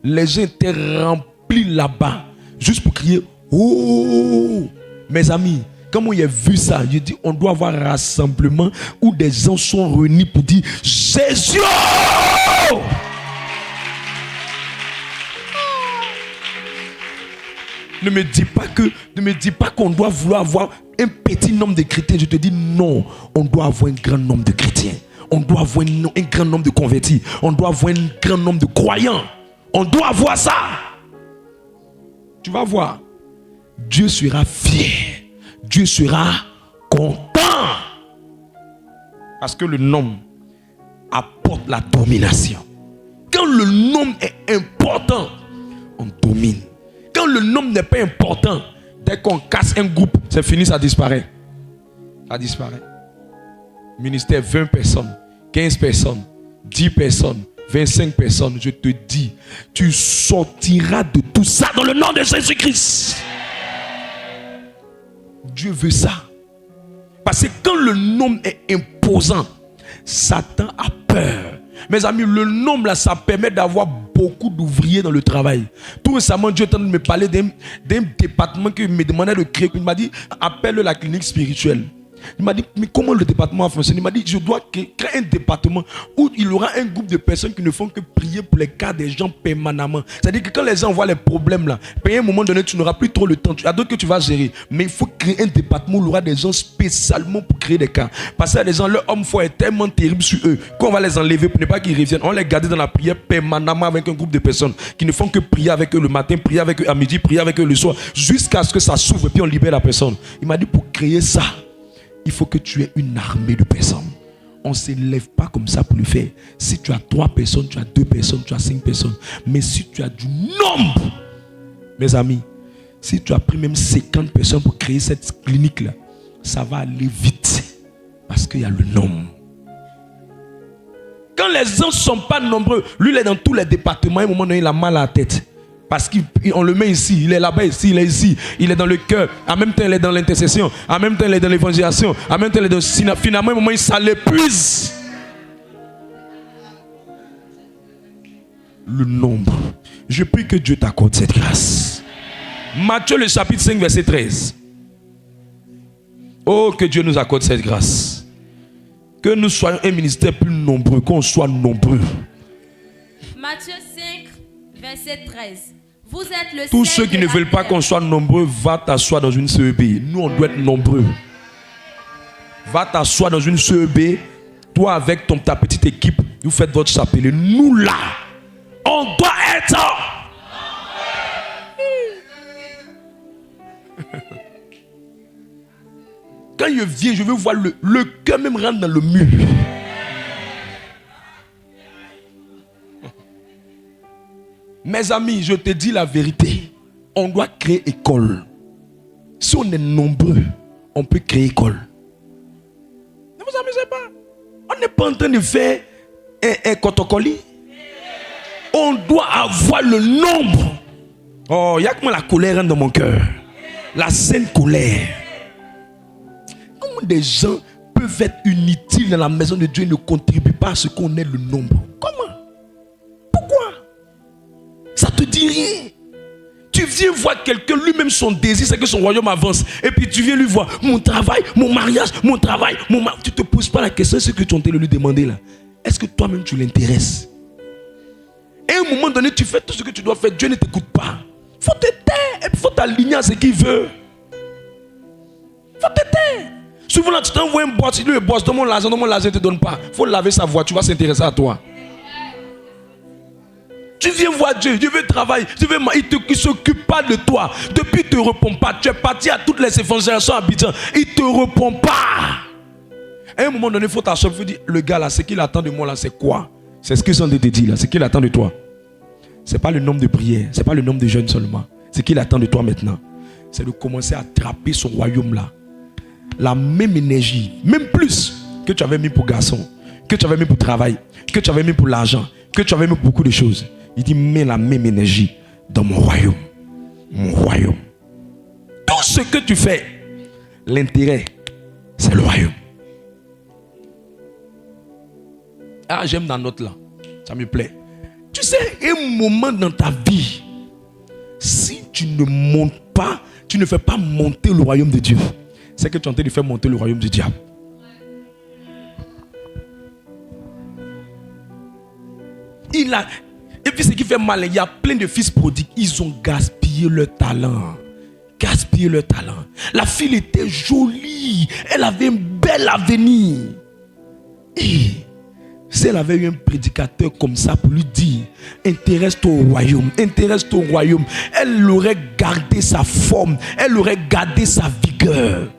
A: Les gens étaient remplis là-bas, juste pour crier « Oh !» Mes amis, quand moi j'ai vu ça, j'ai dit on doit avoir un rassemblement où des gens sont réunis pour dire « Jésus !» Ne me dis pas qu'on doit vouloir avoir un petit nombre de chrétiens. Je te dis non, on doit avoir un grand nombre de chrétiens. On doit avoir un grand nombre de convertis. On doit avoir un grand nombre de croyants. On doit avoir ça. Tu vas voir. Dieu sera fier. Dieu sera content. Parce que le nombre apporte la domination. Quand le nombre est important, on domine. Quand le nombre n'est pas important, dès qu'on casse un groupe, c'est fini, ça disparaît. Ça disparaît. Ministère, 20 personnes, 15 personnes, 10 personnes, 25 personnes, je te dis, tu sortiras de tout ça dans le nom de Jésus-Christ. Dieu veut ça. Parce que quand le nombre est imposant, Satan a peur. Mes amis, le nombre là, ça permet d'avoir beaucoup d'ouvriers dans le travail. Tout récemment, Dieu est en train de me parler d'un département qu'il me demandait de créer. Il m'a dit, appelle la clinique spirituelle. Il m'a dit, mais comment le département fonctionne? Il m'a dit, je dois créer un département où il y aura un groupe de personnes qui ne font que prier pour les cas des gens permanemment. C'est-à-dire que quand les gens voient les problèmes là, à un moment donné, tu n'auras plus trop le temps. Il y a d'autres que tu vas gérer. Mais il faut créer un département où il y aura des gens spécialement pour créer des cas. Parce que les gens, leur homme foi est tellement terrible sur eux qu'on va les enlever pour ne pas qu'ils reviennent. On les garde dans la prière permanemment avec un groupe de personnes qui ne font que prier avec eux le matin, prier avec eux à midi, prier avec eux le soir, jusqu'à ce que ça s'ouvre et puis on libère la personne. Il m'a dit, pour créer ça, il faut que tu aies une armée de personnes. On ne se lève pas comme ça pour le faire. Si tu as 3 personnes, tu as 2 personnes, tu as 5 personnes. Mais si tu as du nombre, mes amis, si tu as pris même 50 personnes pour créer cette clinique-là, ça va aller vite. Parce qu'il y a le nombre. Quand les gens ne sont pas nombreux, lui il est dans tous les départements, à un moment donné, il a mal à la tête. Parce qu'on le met ici, il est là-bas, ici, il est ici, il est dans le cœur, en même temps il est dans l'intercession, en même temps il est dans l'évangélisation, en même temps il est dans... Finalement, à un moment, ça l'épuise. Le nombre. Je prie que Dieu t'accorde cette grâce. Matthieu le chapitre 5, verset 13. Oh, que Dieu nous accorde cette grâce. Que nous soyons un ministère plus nombreux, qu'on soit nombreux.
B: Matthieu 5, verset 13. Vous êtes le
A: Tous
B: sel
A: ceux qui
B: de
A: ne
B: la
A: veulent pas
B: terre.
A: qu'on soit nombreux, va t'asseoir dans une CEB. Nous, on doit être nombreux. Va t'asseoir dans une CEB. Toi, avec ta petite équipe, vous faites votre chapelet. Nous, là, on doit être. Quand je viens, je veux voir le cœur même rentre dans le mur. Mes amis, je te dis la vérité. On doit créer école. Si on est nombreux, on peut créer école. Ne vous amusez pas. On n'est pas en train de faire un cotocoli. On doit avoir le nombre. Oh, il y a que moi la colère rentre dans mon cœur. La sainte colère. Comment des gens peuvent être inutiles dans la maison de Dieu et ne contribuent pas à ce qu'on ait le nombre? Comment? Pourquoi? Ça te dit rien. Tu viens voir quelqu'un, lui-même son désir, c'est que son royaume avance. Et puis tu viens lui voir, mon travail, mon mariage, mon travail, mon mariage. Tu ne te poses pas la question, ce que tu es en train de lui demander là. Est-ce que toi-même tu l'intéresses? Et à un moment donné, tu fais tout ce que tu dois faire, Dieu ne t'écoute pas. Il faut te taire, et puis il faut t'aligner à ce qu'il veut. Il faut te taire. Souvent là, tu t'envoies un boss, lui le boss, donne mon l'argent, ne te donne pas. Il faut laver sa voiture, tu vas s'intéresser à toi. Tu viens voir Dieu, Dieu veut travailler, il ne s'occupe pas de toi. Depuis, il ne te répond pas. Tu es parti à toutes les évangélisations à Abidjan, il ne te répond pas. À un moment donné, il faut t'asseoir, il faut dire, le gars là, ce qu'il attend de moi là, c'est quoi? C'est ce que sont de te dire là, ce qu'il attend de toi. Ce n'est pas le nombre de prières, ce n'est pas le nombre de jeûnes seulement. Ce qu'il attend de toi maintenant, c'est de commencer à attraper son royaume là. La même énergie, même plus que tu avais mis pour garçon, que tu avais mis pour travail, que tu avais mis pour l'argent, que tu avais mis pour beaucoup de choses. Il dit, mets la même énergie dans mon royaume. Mon royaume. Tout ce que tu fais, l'intérêt, c'est le royaume. Ah, j'aime dans notre là. Ça me plaît. Tu sais, un moment dans ta vie, si tu ne montes pas, tu ne fais pas monter le royaume de Dieu, c'est que tu es en train de faire monter le royaume du diable. Et puis ce qui fait mal, il y a plein de fils prodigues, ils ont gaspillé leur talent. Gaspillé leur talent. La fille était jolie, elle avait un bel avenir. Et si elle avait eu un prédicateur comme ça pour lui dire, intéresse-toi au royaume, intéresse-toi au royaume, elle aurait gardé sa forme, elle aurait gardé sa vigueur.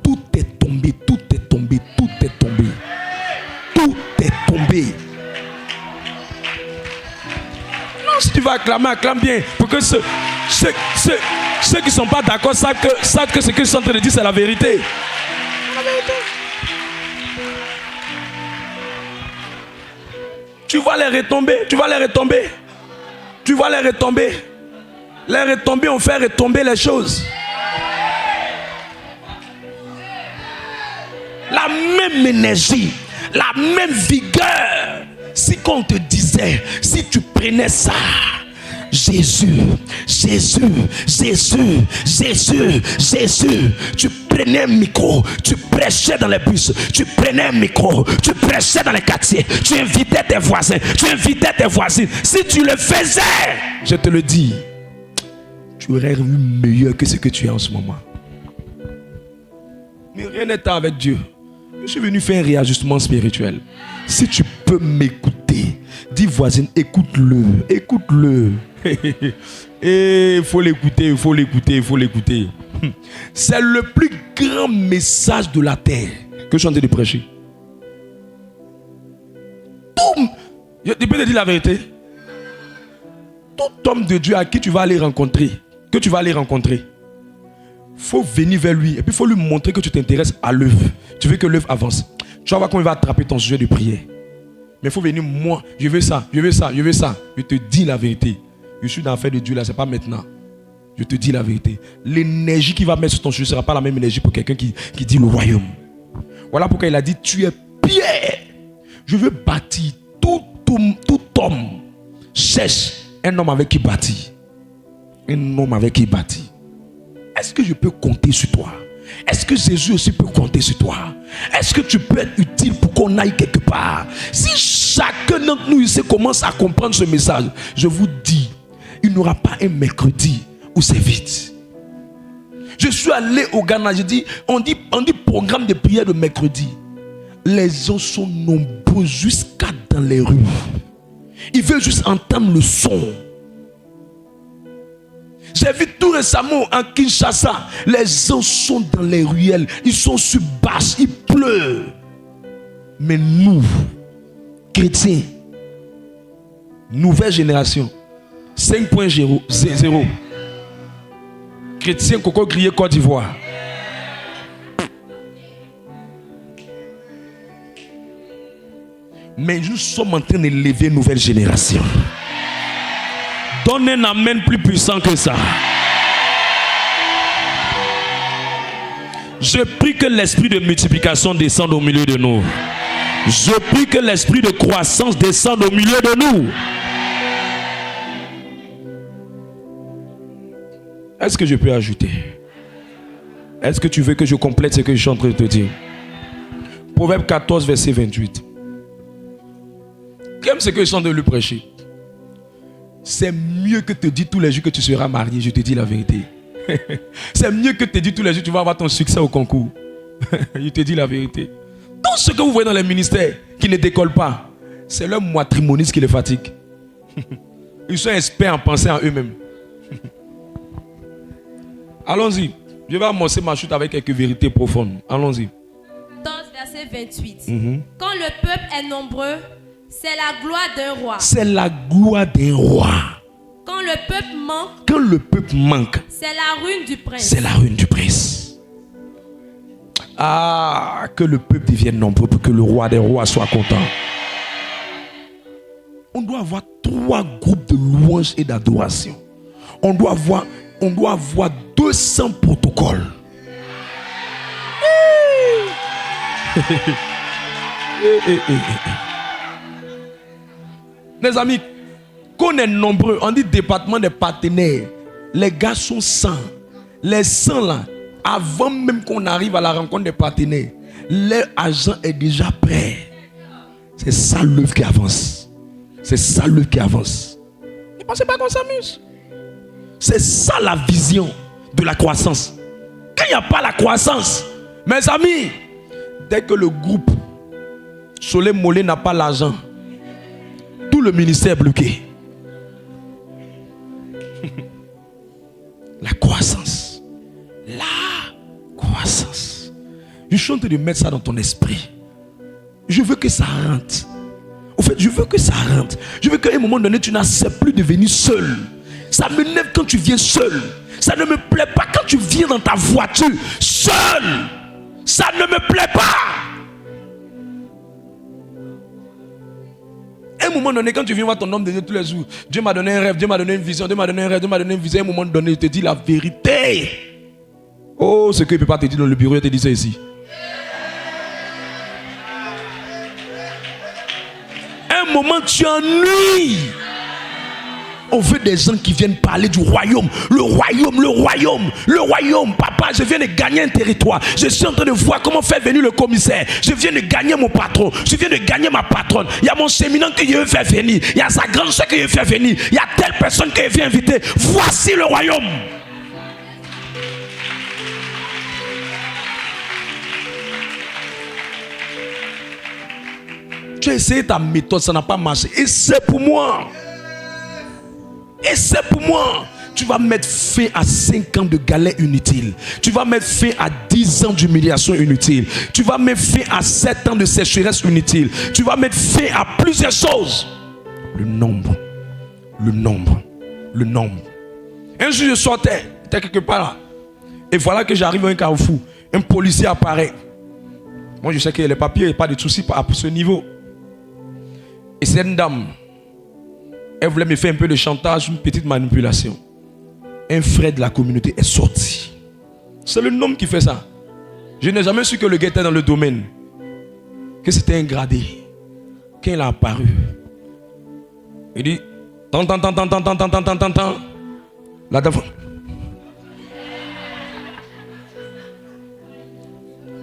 A: Tout est tombé, tout est tombé, tout est tombé. Tout est tombé. Non, si tu vas acclamer, acclame bien. Pour que ceux qui ne sont pas d'accord savent que ce que je suis en train de dire, c'est la vérité. La vérité. Tu vas les retomber, tu vas les retomber. Tu vas les retomber. Les retomber, on fait retomber les choses. La même énergie, la même vigueur. Si qu'on te disait, si tu prenais ça, Jésus, Jésus, Jésus, Jésus, Jésus, tu prenais un micro, tu prêchais dans les bus, tu prenais un micro, tu prêchais dans les quartiers, tu invitais tes voisins, tu invitais tes voisines. Si tu le faisais, je te le dis, tu aurais eu meilleur que ce que tu es en ce moment. Mais rien n'est avec Dieu. Je suis venu faire un réajustement spirituel. Si tu peux m'écouter, dis voisine, écoute-le, écoute-le. Et il faut l'écouter, il faut l'écouter, il faut l'écouter. C'est le plus grand message de la terre que je suis en train de prêcher. Je peux te dire la vérité. Tout homme de Dieu à qui tu vas aller rencontrer, que tu vas aller rencontrer, faut venir vers lui et puis il faut lui montrer que tu t'intéresses à l'œuvre. Tu veux que l'œuvre avance. Tu vas voir comment il va attraper ton sujet de prière. Mais il faut venir, moi, je veux ça, je veux ça, je veux ça. Je te dis la vérité. Je suis dans l'affaire de Dieu là, c'est pas maintenant. Je te dis la vérité. L'énergie qu'il va mettre sur ton sujet ne sera pas la même énergie pour quelqu'un qui dit le royaume. Voilà pourquoi il a dit, tu es pierre. Je veux bâtir. Tout homme cherche un homme avec qui bâtir. Un homme avec qui bâtir. Est-ce que je peux compter sur toi? Est-ce que Jésus aussi peut compter sur toi? Est-ce que tu peux être utile pour qu'on aille quelque part? Si chacun d'entre nous ici commence à comprendre ce message, je vous dis, il n'y aura pas un mercredi où c'est vide. Je suis allé au Ghana, on dit programme de prière de mercredi. Les gens sont nombreux jusqu'à dans les rues. Ils veulent juste entendre le son. J'ai vu tout récemment en Kinshasa, les gens sont dans les ruelles, ils sont sur bâche, il pleut. Mais nous, chrétiens, nouvelle génération, 5.0, chrétiens, Coco Grillé, Côte d'Ivoire. Mais nous sommes en train d'élever une nouvelle génération. Donne un amen plus puissant que ça. Je prie que l'esprit de multiplication descende au milieu de nous. Je prie que l'esprit de croissance descende au milieu de nous. Est-ce que je peux ajouter? Est-ce que tu veux que je complète ce que je suis en train de te dire? Proverbe 14, verset 28. Comme ce que je suis en train de lui prêcher. C'est mieux que te dire tous les jours que tu seras marié, je te dis la vérité. C'est mieux que te dire tous les jours que tu vas avoir ton succès au concours. Je te dis la vérité. Tout ce que vous voyez dans les ministères qui ne décollent pas, c'est leur matrimoniste qui les fatigue. Ils sont experts en penser en eux-mêmes. Allons-y. Je vais amorcer ma chute avec quelques vérités profondes. Allons-y.
B: 14, verset 28. Quand le peuple est nombreux, c'est la gloire d'un roi.
A: C'est la gloire d'un roi.
B: Quand le peuple manque,
A: Quand le peuple manque,
B: c'est la ruine du prince.
A: c'est la ruine du prince. Ah, que le peuple devienne nombreux pour que le roi des rois soit content. On doit avoir 3 groupes de louanges et d'adoration. On doit avoir 200 protocoles. Les amis, quand on est nombreux, on dit département des partenaires. Les gars sont 100. Les 100 là, avant même qu'on arrive à la rencontre des partenaires, leur agent est déjà prêt. C'est ça l'œuvre qui avance. C'est ça l'œuvre qui avance. Ne pensez pas qu'on s'amuse. C'est ça la vision de la croissance. Quand il n'y a pas la croissance, mes amis, dès que le groupe Soleil Mollet n'a pas l'argent, tout le ministère est bloqué. La croissance. La croissance. Je suis en train de mettre ça dans ton esprit. Je veux que ça rentre. En fait, je veux que ça rentre. Je veux qu'à un moment donné, tu n'acceptes plus de venir seul. Ça m'énerve quand tu viens seul. Ça ne me plaît pas quand tu viens dans ta voiture seul. Ça ne me plaît pas. À un moment donné, quand tu viens voir ton homme de Dieu tous les jours, Dieu m'a donné un rêve, Dieu m'a donné une vision, Dieu m'a donné un rêve, Dieu m'a donné une vision. À un moment donné, il te dit la vérité. Oh, ce qu'il ne peut pas te dire dans le bureau, il te dit ça ici. À un moment, tu ennuies. On veut des gens qui viennent parler du royaume. Le royaume, le royaume, le royaume. Papa, je viens de gagner un territoire. Je suis en train de voir comment faire venir le commissaire. Je viens de gagner mon patron. Je viens de gagner ma patronne. Il y a mon séminaire que je veux faire venir. Il y a sa grande soeur que je veux faire venir. Il y a telle personne que je veux inviter. Voici le royaume. Tu as essayé ta méthode, ça n'a pas marché. Et c'est pour moi. Et c'est pour moi. Tu vas mettre fin à 5 ans de galère inutile. Tu vas mettre fin à 10 ans d'humiliation inutile. Tu vas mettre fin à 7 ans de sécheresse inutile. Tu vas mettre fin à plusieurs choses. Le nombre. Le nombre. Le nombre. Un jour, je sortais. J'étais quelque part là. Et voilà que j'arrive à un carrefour. Un policier apparaît. Moi, je sais que les papiers, il n'y a pas de soucis à ce niveau. Et c'est une dame. Elle voulait me faire un peu de chantage, une petite manipulation. Un frère de la communauté est sorti. C'est le nom qui fait ça. Je n'ai jamais su que le gars était dans le domaine. Que c'était un gradé. Quand il a apparu, il dit tant. La dame.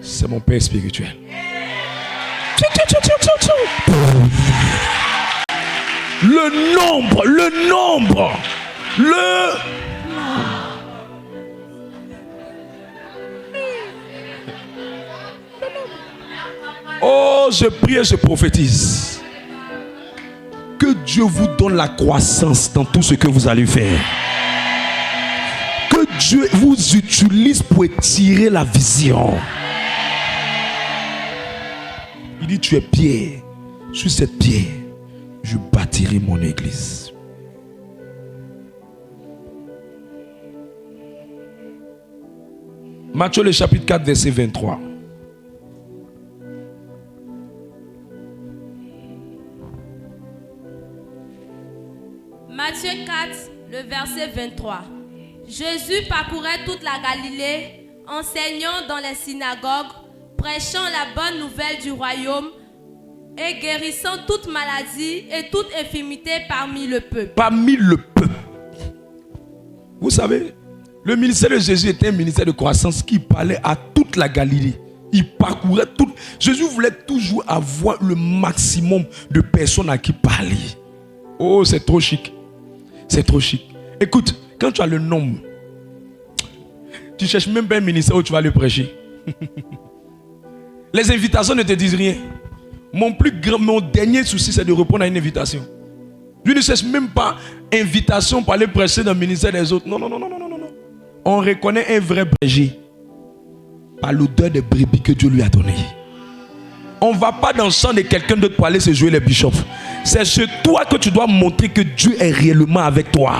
A: C'est mon père spirituel. Le nombre. Oh, je prie et je prophétise. Que Dieu vous donne la croissance dans tout ce que vous allez faire. Que Dieu vous utilise pour étirer la vision. Il dit, tu es pierre. Sur cette pierre, je bâtirai mon église. Matthieu le chapitre 4, verset 23.
B: Matthieu 4, le verset 23. Jésus parcourait toute la Galilée, enseignant dans les synagogues, prêchant la bonne nouvelle du royaume et guérissant toute maladie et toute infirmité parmi le peuple.
A: Parmi le peuple. Vous savez, le ministère de Jésus était un ministère de croissance qui parlait à toute la Galilée. Il parcourait tout. Jésus voulait toujours avoir le maximum de personnes à qui parler. Oh, c'est trop chic. C'est trop chic. Écoute, quand tu as le nombre, tu ne cherches même pas un ministère où tu vas le prêcher. Les invitations ne te disent rien. Mon dernier souci, c'est de répondre à une invitation. Je ne cherche même pas invitation pour aller prêcher dans le ministère des autres. Non, non, non, non, non, non, non. On reconnaît un vrai berger par l'odeur des brebis que Dieu lui a donné. On ne va pas dans le champ de quelqu'un d'autre pour aller se jouer les bishops. C'est chez toi que tu dois montrer que Dieu est réellement avec toi.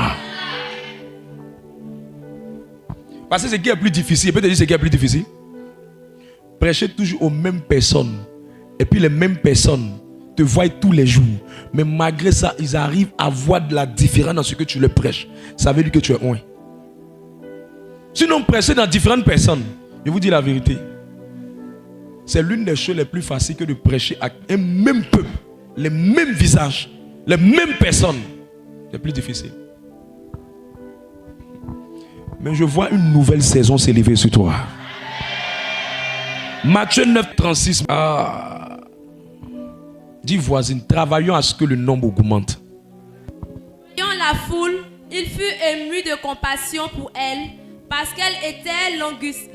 A: Parce que ce qui est plus difficile, je peux te dire ce qui est plus difficile. Prêcher toujours aux mêmes personnes. Et puis les mêmes personnes te voient tous les jours. Mais malgré ça, ils arrivent à voir de la différence dans ce que tu leur prêches. Ça veut dire que tu es loin. Sinon, prêcher dans différentes personnes, je vous dis la vérité, c'est l'une des choses les plus faciles que de prêcher à un même peuple, les mêmes visages, les mêmes personnes. C'est plus difficile. Mais je vois une nouvelle saison s'élever sur toi. Matthieu 9, 36. Dis voisine, travaillons à ce que le nombre augmente.
B: Voyant la foule, il fut ému de compassion pour elle, parce qu'elle était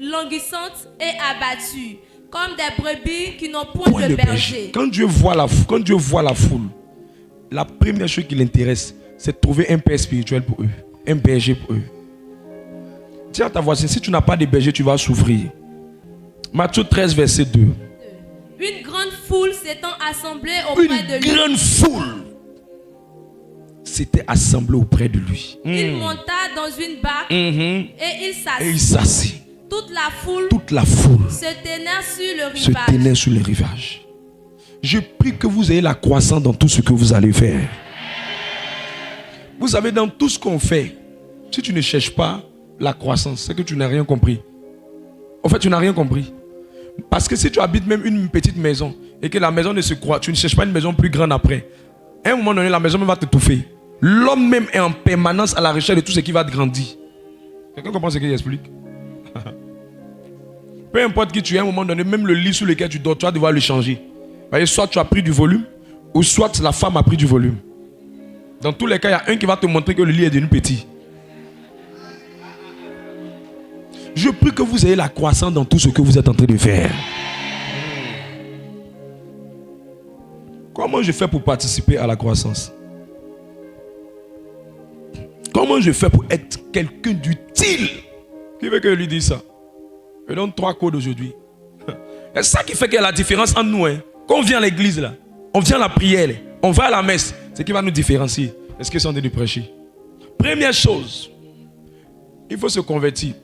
B: languissante et abattue, comme des brebis qui n'ont point de berger.
A: Quand Dieu voit la foule, la première chose qui l'intéresse, c'est de trouver un père spirituel pour eux, un berger pour eux. Dis à ta voisine, si tu n'as pas de berger, tu vas souffrir. Matthieu 13, verset 2.
B: Une grande foule s'étant assemblée auprès de lui.
A: Une grande foule s'était assemblée auprès de lui.
B: Il monta dans une barque et il
A: s'assit.
B: Toute la
A: foule
B: se tenait
A: sur le rivage. Je prie que vous ayez la croissance dans tout ce que vous allez faire. Vous savez, dans tout ce qu'on fait, si tu ne cherches pas la croissance, c'est que tu n'as rien compris. En fait, tu n'as rien compris. Parce que si tu habites même une petite maison et que la maison ne se croit, tu ne cherches pas une maison plus grande après. À un moment donné, la maison même va t'étouffer. L'homme même est en permanence à la recherche de tout ce qui va te grandir. Quelqu'un comprend ce que j'explique? Peu importe qui tu es, à un moment donné, même le lit sur lequel tu dors, tu vas devoir le changer. Soit tu as pris du volume, ou soit la femme a pris du volume. Dans tous les cas, il y a un qui va te montrer que le lit est devenu petit. Je prie que vous ayez la croissance dans tout ce que vous êtes en train de faire. Comment je fais pour participer à la croissance? Comment je fais pour être quelqu'un d'utile? Qui veut que je lui dise ça? Je donne 3 codes aujourd'hui. C'est ça qui fait qu'il y a la différence entre nous. Quand on vient à l'église, là, on vient à la prière, on va à la messe. C'est ce qui va nous différencier. Est-ce qu'ils sont en train de prêcher? Première chose, il faut se convertir.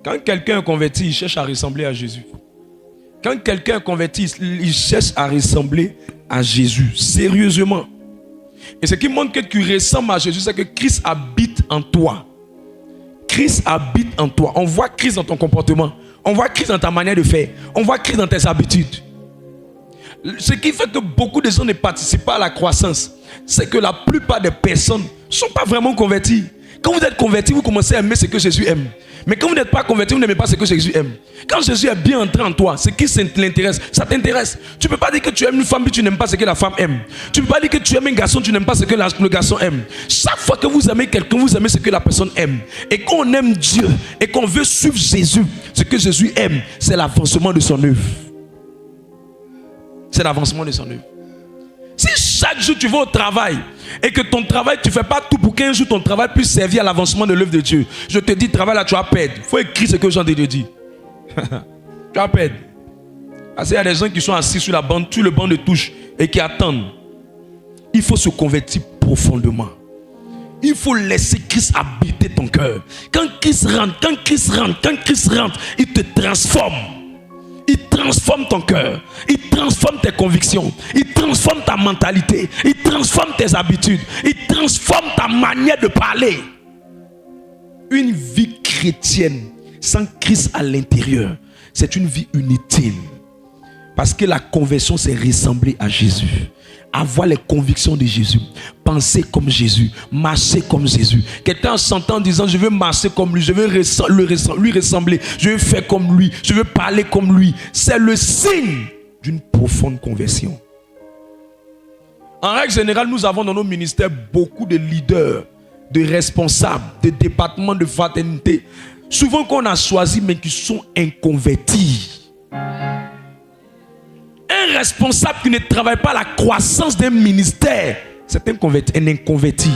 A: Quand quelqu'un est converti, il cherche à ressembler à Jésus. Quand quelqu'un est converti, il cherche à ressembler à Jésus. Sérieusement. Et ce qui montre que tu ressembles à Jésus, c'est que Christ habite en toi. Christ habite en toi. On voit Christ dans ton comportement. On voit Christ dans ta manière de faire. On voit Christ dans tes habitudes. Ce qui fait que beaucoup de gens ne participent pas à la croissance, c'est que la plupart des personnes ne sont pas vraiment converties. Quand vous êtes converti, vous commencez à aimer ce que Jésus aime. Mais quand vous n'êtes pas converti, vous n'aimez pas ce que Jésus aime. Quand Jésus est bien entré en toi, ce qui l'intéresse, ça t'intéresse. Tu ne peux pas dire que tu aimes une femme et tu n'aimes pas ce que la femme aime. Tu ne peux pas dire que tu aimes un garçon, tu n'aimes pas ce que le garçon aime. Chaque fois que vous aimez quelqu'un, vous aimez ce que la personne aime. Et quand on aime Dieu et qu'on veut suivre Jésus, ce que Jésus aime, c'est l'avancement de son œuvre. C'est l'avancement de son œuvre. Si chaque jour tu vas au travail et que ton travail, tu ne fais pas tout pour qu'un jour ton travail puisse servir à l'avancement de l'œuvre de Dieu, je te dis, travail là, tu vas perdre. Il faut écrire ce que Jean te dit. Tu vas perdre. Parce qu'il y a des gens qui sont assis sur le banc de touche et qui attendent. Il faut se convertir profondément. Il faut laisser Christ habiter ton cœur. Quand Christ rentre, il te transforme. Il transforme ton cœur. Il transforme tes convictions. Il transforme ta mentalité. Il transforme tes habitudes. Il transforme ta manière de parler. Une vie chrétienne sans Christ à l'intérieur, c'est une vie inutile. Parce que la conversion, c'est ressembler à Jésus. Avoir les convictions de Jésus. Penser comme Jésus. Marcher comme Jésus. Quelqu'un s'entend en disant, je veux marcher comme lui. Je veux lui ressembler. Je veux faire comme lui. Je veux parler comme lui. C'est le signe d'une profonde conversion. En règle générale, nous avons dans nos ministères beaucoup de leaders, de responsables, de départements de fraternité. Souvent qu'on a choisi, mais qui sont inconvertis. Un responsable qui ne travaille pas la croissance d'un ministère C'est un inconverti.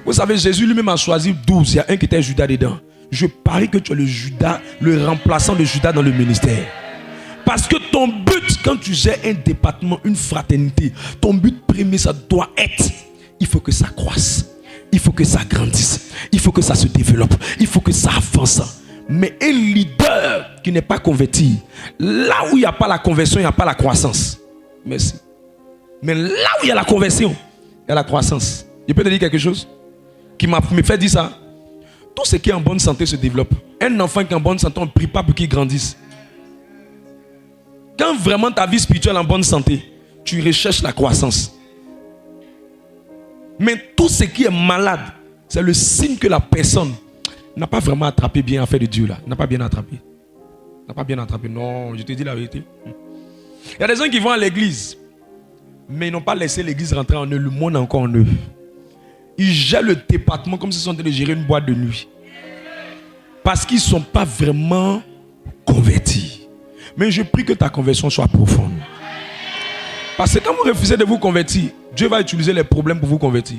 A: Vous savez, Jésus lui-même a choisi 12. Il y a un qui était Judas dedans. Je parie que tu es le Judas, le remplaçant de Judas dans le ministère. Parce que ton but, quand tu gères un département, une fraternité, ton but premier, ça doit être, il faut que ça croisse. Il faut que ça grandisse. Il faut que ça se développe. Il faut que ça avance. Mais un leader qui n'est pas converti, là où il n'y a pas la conversion, il n'y a pas la croissance. Merci. Mais là où il y a la conversion, il y a la croissance. Je peux te dire quelque chose qui me fait dire ça. Tout ce qui est en bonne santé se développe. Un enfant qui est en bonne santé, on ne prie pas pour qu'il grandisse. Quand vraiment ta vie spirituelle est en bonne santé, tu recherches la croissance. Mais tout ce qui est malade, c'est le signe que la personne n'a pas vraiment attrapé bien l'affaire de Dieu là. N'a pas bien attrapé. N'a pas bien attrapé. Non, je te dis la vérité. Il y a des gens qui vont à l'église, mais ils n'ont pas laissé l'église rentrer en eux. Le monde est encore en eux. Ils gèrent le département comme s'ils sont en train de gérer une boîte de nuit. Parce qu'ils ne sont pas vraiment convertis. Mais je prie que ta conversion soit profonde. Parce que quand vous refusez de vous convertir, Dieu va utiliser les problèmes pour vous convertir.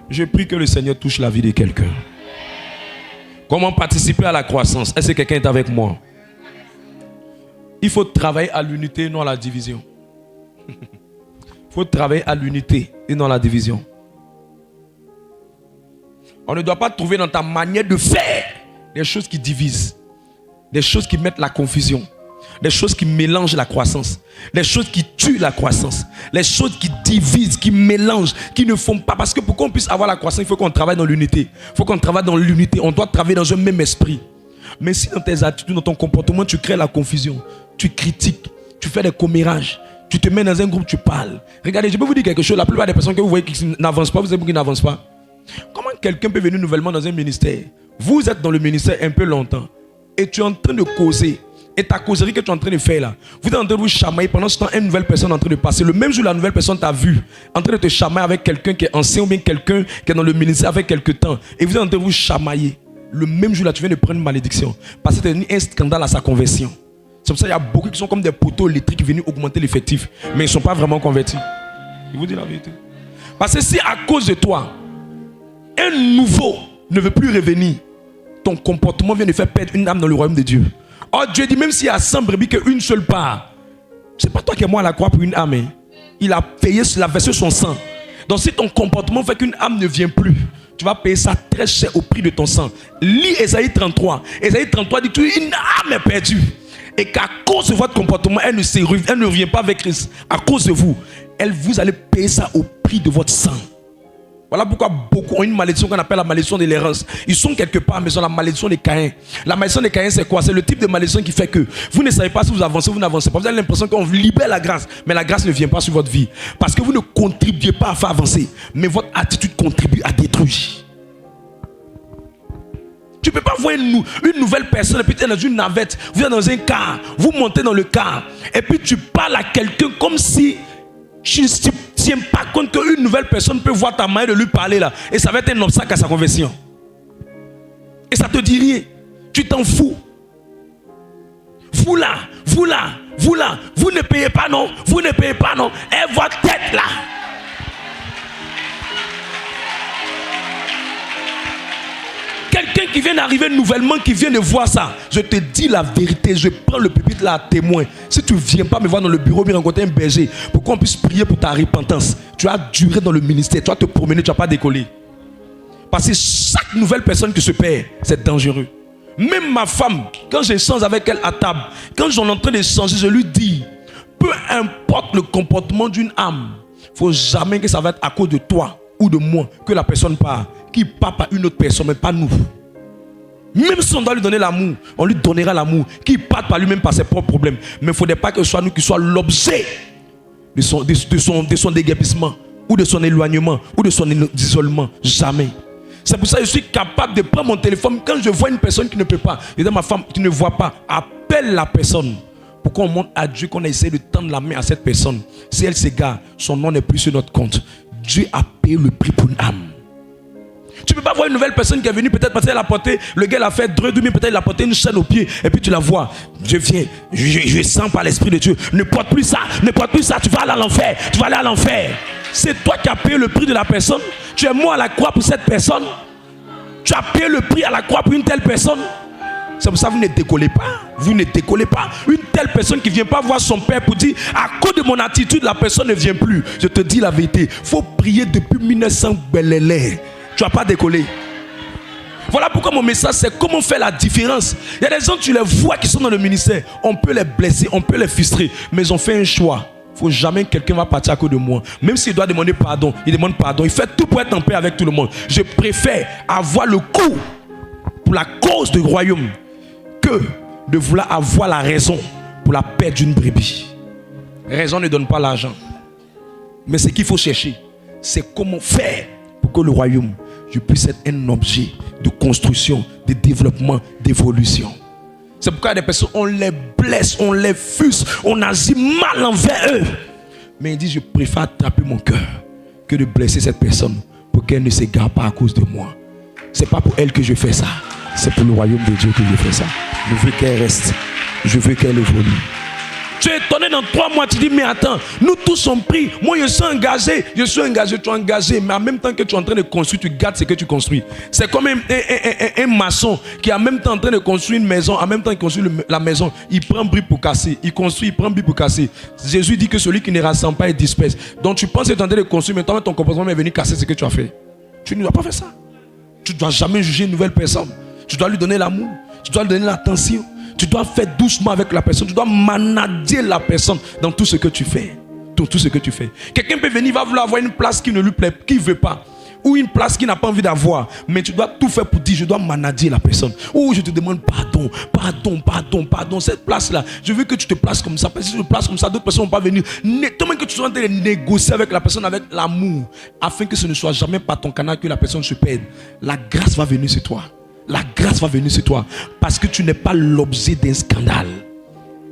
A: Je prie que le Seigneur touche la vie de quelqu'un. Comment participer à la croissance? Est-ce que quelqu'un est avec moi? Il faut travailler à l'unité, non à la division. Il faut travailler à l'unité et non à la division. On ne doit pas trouver dans ta manière de faire des choses qui divisent, des choses qui mettent la confusion, des choses qui mélangent la croissance, des choses qui tuent la croissance, les choses qui divisent, qui mélangent, qui ne font pas. Parce que pour qu'on puisse avoir la croissance, il faut qu'on travaille dans l'unité. Il faut qu'on travaille dans l'unité. On doit travailler dans un même esprit. Mais si dans tes attitudes, dans ton comportement, tu crées la confusion, tu critiques, tu fais des commérages, tu te mets dans un groupe, tu parles. Regardez, je peux vous dire quelque chose. La plupart des personnes que vous voyez qui n'avancent pas, vous savez pourquoi ils n'avancent pas? Comment quelqu'un peut venir nouvellement dans un ministère? Vous êtes dans le ministère un peu longtemps et tu es en train de causer. Et ta causerie que tu es en train de faire là, vous êtes en train de vous chamailler. Pendant ce temps, une nouvelle personne est en train de passer. Le même jour, la nouvelle personne t'a vu en train de te chamailler avec quelqu'un qui est ancien ou bien quelqu'un qui est dans le ministère avec quelque temps. Et vous êtes en train de vous chamailler. Le même jour là, tu viens de prendre une malédiction. Parce que c'est un scandale à sa conversion. C'est pour ça qu'il y a beaucoup qui sont comme des poteaux électriques qui viennent augmenter l'effectif. Mais ils ne sont pas vraiment convertis. Je vous dis la vérité. Parce que si à cause de toi, un nouveau ne veut plus revenir, ton comportement vient de faire perdre une âme dans le royaume de Dieu. Oh, Dieu dit, même s'il y a 100 brebis qu'une seule part, c'est pas toi qui es mort à la croix pour une âme. Hein. Il a payé, il a versé son sang. Donc si ton comportement fait qu'une âme ne vient plus, tu vas payer ça très cher au prix de ton sang. Lis Ésaïe 33. Ésaïe 33 dit qu'une âme est perdue. Et qu'à cause de votre comportement, elle ne revient pas avec Christ. À cause de vous, vous allez payer ça au prix de votre sang. Voilà pourquoi beaucoup ont une malédiction qu'on appelle la malédiction de l'errance. Ils sont quelque part, mais ils ont la malédiction des Caïns. La malédiction des Caïns, c'est quoi? C'est le type de malédiction qui fait que vous ne savez pas si vous avancez ou vous n'avancez pas. Vous avez l'impression qu'on libère la grâce, mais la grâce ne vient pas sur votre vie. Parce que vous ne contribuez pas à faire avancer, mais votre attitude contribue à détruire. Tu ne peux pas voir une nouvelle personne et puis tu es dans une navette, vous êtes dans un car, vous montez dans le car, et puis tu parles à quelqu'un comme si tu ne tiens pas compte qu'une nouvelle personne peut voir ta manière de lui parler là. Et ça va être un obstacle à sa conversion. Et ça te dit rien. Tu t'en fous. Vous là, vous ne payez pas non. Vous ne payez pas non. Et votre tête là. Quelqu'un qui vient d'arriver nouvellement, qui vient de voir ça, je te dis la vérité, je prends le pupitre là à témoin. Si tu ne viens pas me voir dans le bureau, me rencontrer un berger, pour qu'on puisse prier pour ta repentance, tu as duré dans le ministère, tu vas te promener, tu ne vas pas décoller. Parce que chaque nouvelle personne qui se perd, c'est dangereux. Même ma femme, quand j'échange avec elle à table, quand j'en en train d'échanger, je lui dis, peu importe le comportement d'une âme, il ne faut jamais que ça va être à cause de toi ou de moi que la personne part. Qui part par une autre personne, mais pas nous. Même si on doit lui donner l'amour, on lui donnera l'amour. Qui part par lui-même par ses propres problèmes. Mais il ne faudrait pas que ce soit nous qui soient l'objet de son déguerpissement, ou de son éloignement, ou de son isolement. Jamais. C'est pour ça que je suis capable de prendre mon téléphone. Quand je vois une personne qui ne peut pas, je dis à ma femme, tu ne vois pas, appelle la personne. Pour qu'on montre à Dieu qu'on a essayé de tendre la main à cette personne. Si elle s'égare, son nom n'est plus sur notre compte. Dieu a payé le prix pour une âme. Tu ne peux pas voir une nouvelle personne qui est venue, peut-être parce qu'elle a porté, le gars l'a fait dreux, mais peut-être il a porté une chaîne au pied, et puis tu la vois. Je viens, je sens par l'Esprit de Dieu. Ne porte plus ça, tu vas aller à l'enfer, C'est toi qui as payé le prix de la personne. Tu es mort à la croix pour cette personne. Tu as payé le prix à la croix pour une telle personne. C'est pour ça que vous ne décollez pas. Vous ne décollez pas. Une telle personne qui ne vient pas voir son père pour dire à cause de mon attitude, la personne ne vient plus. Je te dis la vérité. Il faut prier depuis 1900 belélé. Tu ne vas pas décoller. Voilà pourquoi mon message, c'est comment faire la différence. Il y a des gens, tu les vois qui sont dans le ministère. On peut les blesser, on peut les frustrer. Mais ils ont fait un choix. Il ne faut jamais que quelqu'un va partir à cause de moi. Même s'il doit demander pardon, il demande pardon. Il fait tout pour être en paix avec tout le monde. Je préfère avoir le coup pour la cause du royaume que de vouloir avoir la raison pour la perte d'une brebis. Raison ne donne pas l'argent. Mais ce qu'il faut chercher, c'est comment faire pour que le royaume, je puisse être un objet de construction, de développement, d'évolution. C'est pourquoi il y a des personnes, on les blesse, on les fuse, on agit mal envers eux. Mais il dit, je préfère attraper mon cœur que de blesser cette personne pour qu'elle ne s'égare pas à cause de moi. C'est pas pour elle que je fais ça. C'est pour le royaume de Dieu que je fais ça. Je veux qu'elle reste. Je veux qu'elle évolue. Tu es étonné dans 3 mois, tu dis, mais attends, nous tous sommes pris. Moi, je suis engagé, tu es engagé. Mais en même temps que tu es en train de construire, tu gardes ce que tu construis. C'est comme un maçon qui est en même temps en train de construire une maison, en même temps qu'il construit la maison. Il prend brique pour casser. Il construit, il prend brique pour casser. Jésus dit que celui qui ne rassemble pas est disperse. Donc tu penses que tu es en train de construire, mais toi, ton comportement est venu casser ce que tu as fait. Tu ne dois pas faire ça. Tu ne dois jamais juger une nouvelle personne. Tu dois lui donner l'amour. Tu dois lui donner l'attention. Tu dois faire doucement avec la personne. Tu dois manager la personne dans tout ce que tu fais. Dans tout ce que tu fais. Quelqu'un peut venir, va vouloir avoir une place qui ne lui plaît, qui ne veut pas. Ou une place qu'il n'a pas envie d'avoir. Mais tu dois tout faire pour dire, je dois manager la personne. Ou je te demande pardon. Cette place-là, je veux que tu te places comme ça. Parce que si tu te places comme ça, d'autres personnes ne vont pas venir. Tellement que tu sois en train de négocier avec la personne avec l'amour. Afin que ce ne soit jamais par ton canal que la personne se perde. La grâce va venir sur toi. La grâce va venir sur toi. Parce que tu n'es pas l'objet d'un scandale.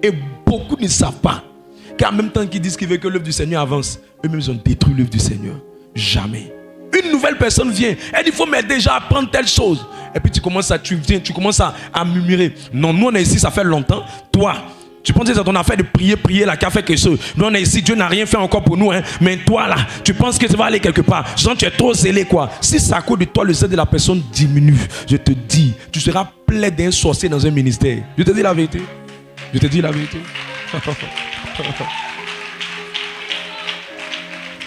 A: Et beaucoup ne savent pas qu'en même temps qu'ils disent qu'ils veulent que l'œuvre du Seigneur avance, eux-mêmes ils ont détruit l'œuvre du Seigneur. Jamais. Une nouvelle personne vient. Elle dit, il faut m'aider déjà à apprendre telle chose. Et puis tu commences à murmurer. Non, nous on est ici, ça fait longtemps. Toi, tu penses que c'est ton affaire de prier là, qui a fait quelque chose. Nous on est ici, Dieu n'a rien fait encore pour nous. Hein. Mais toi là, tu penses que tu vas aller quelque part. Genre, tu es trop zélé quoi. Si ça à cause de toi, le zèle de la personne diminue, je te dis, tu seras plein d'un sorcier dans un ministère. Je te dis la vérité. Je te dis la vérité.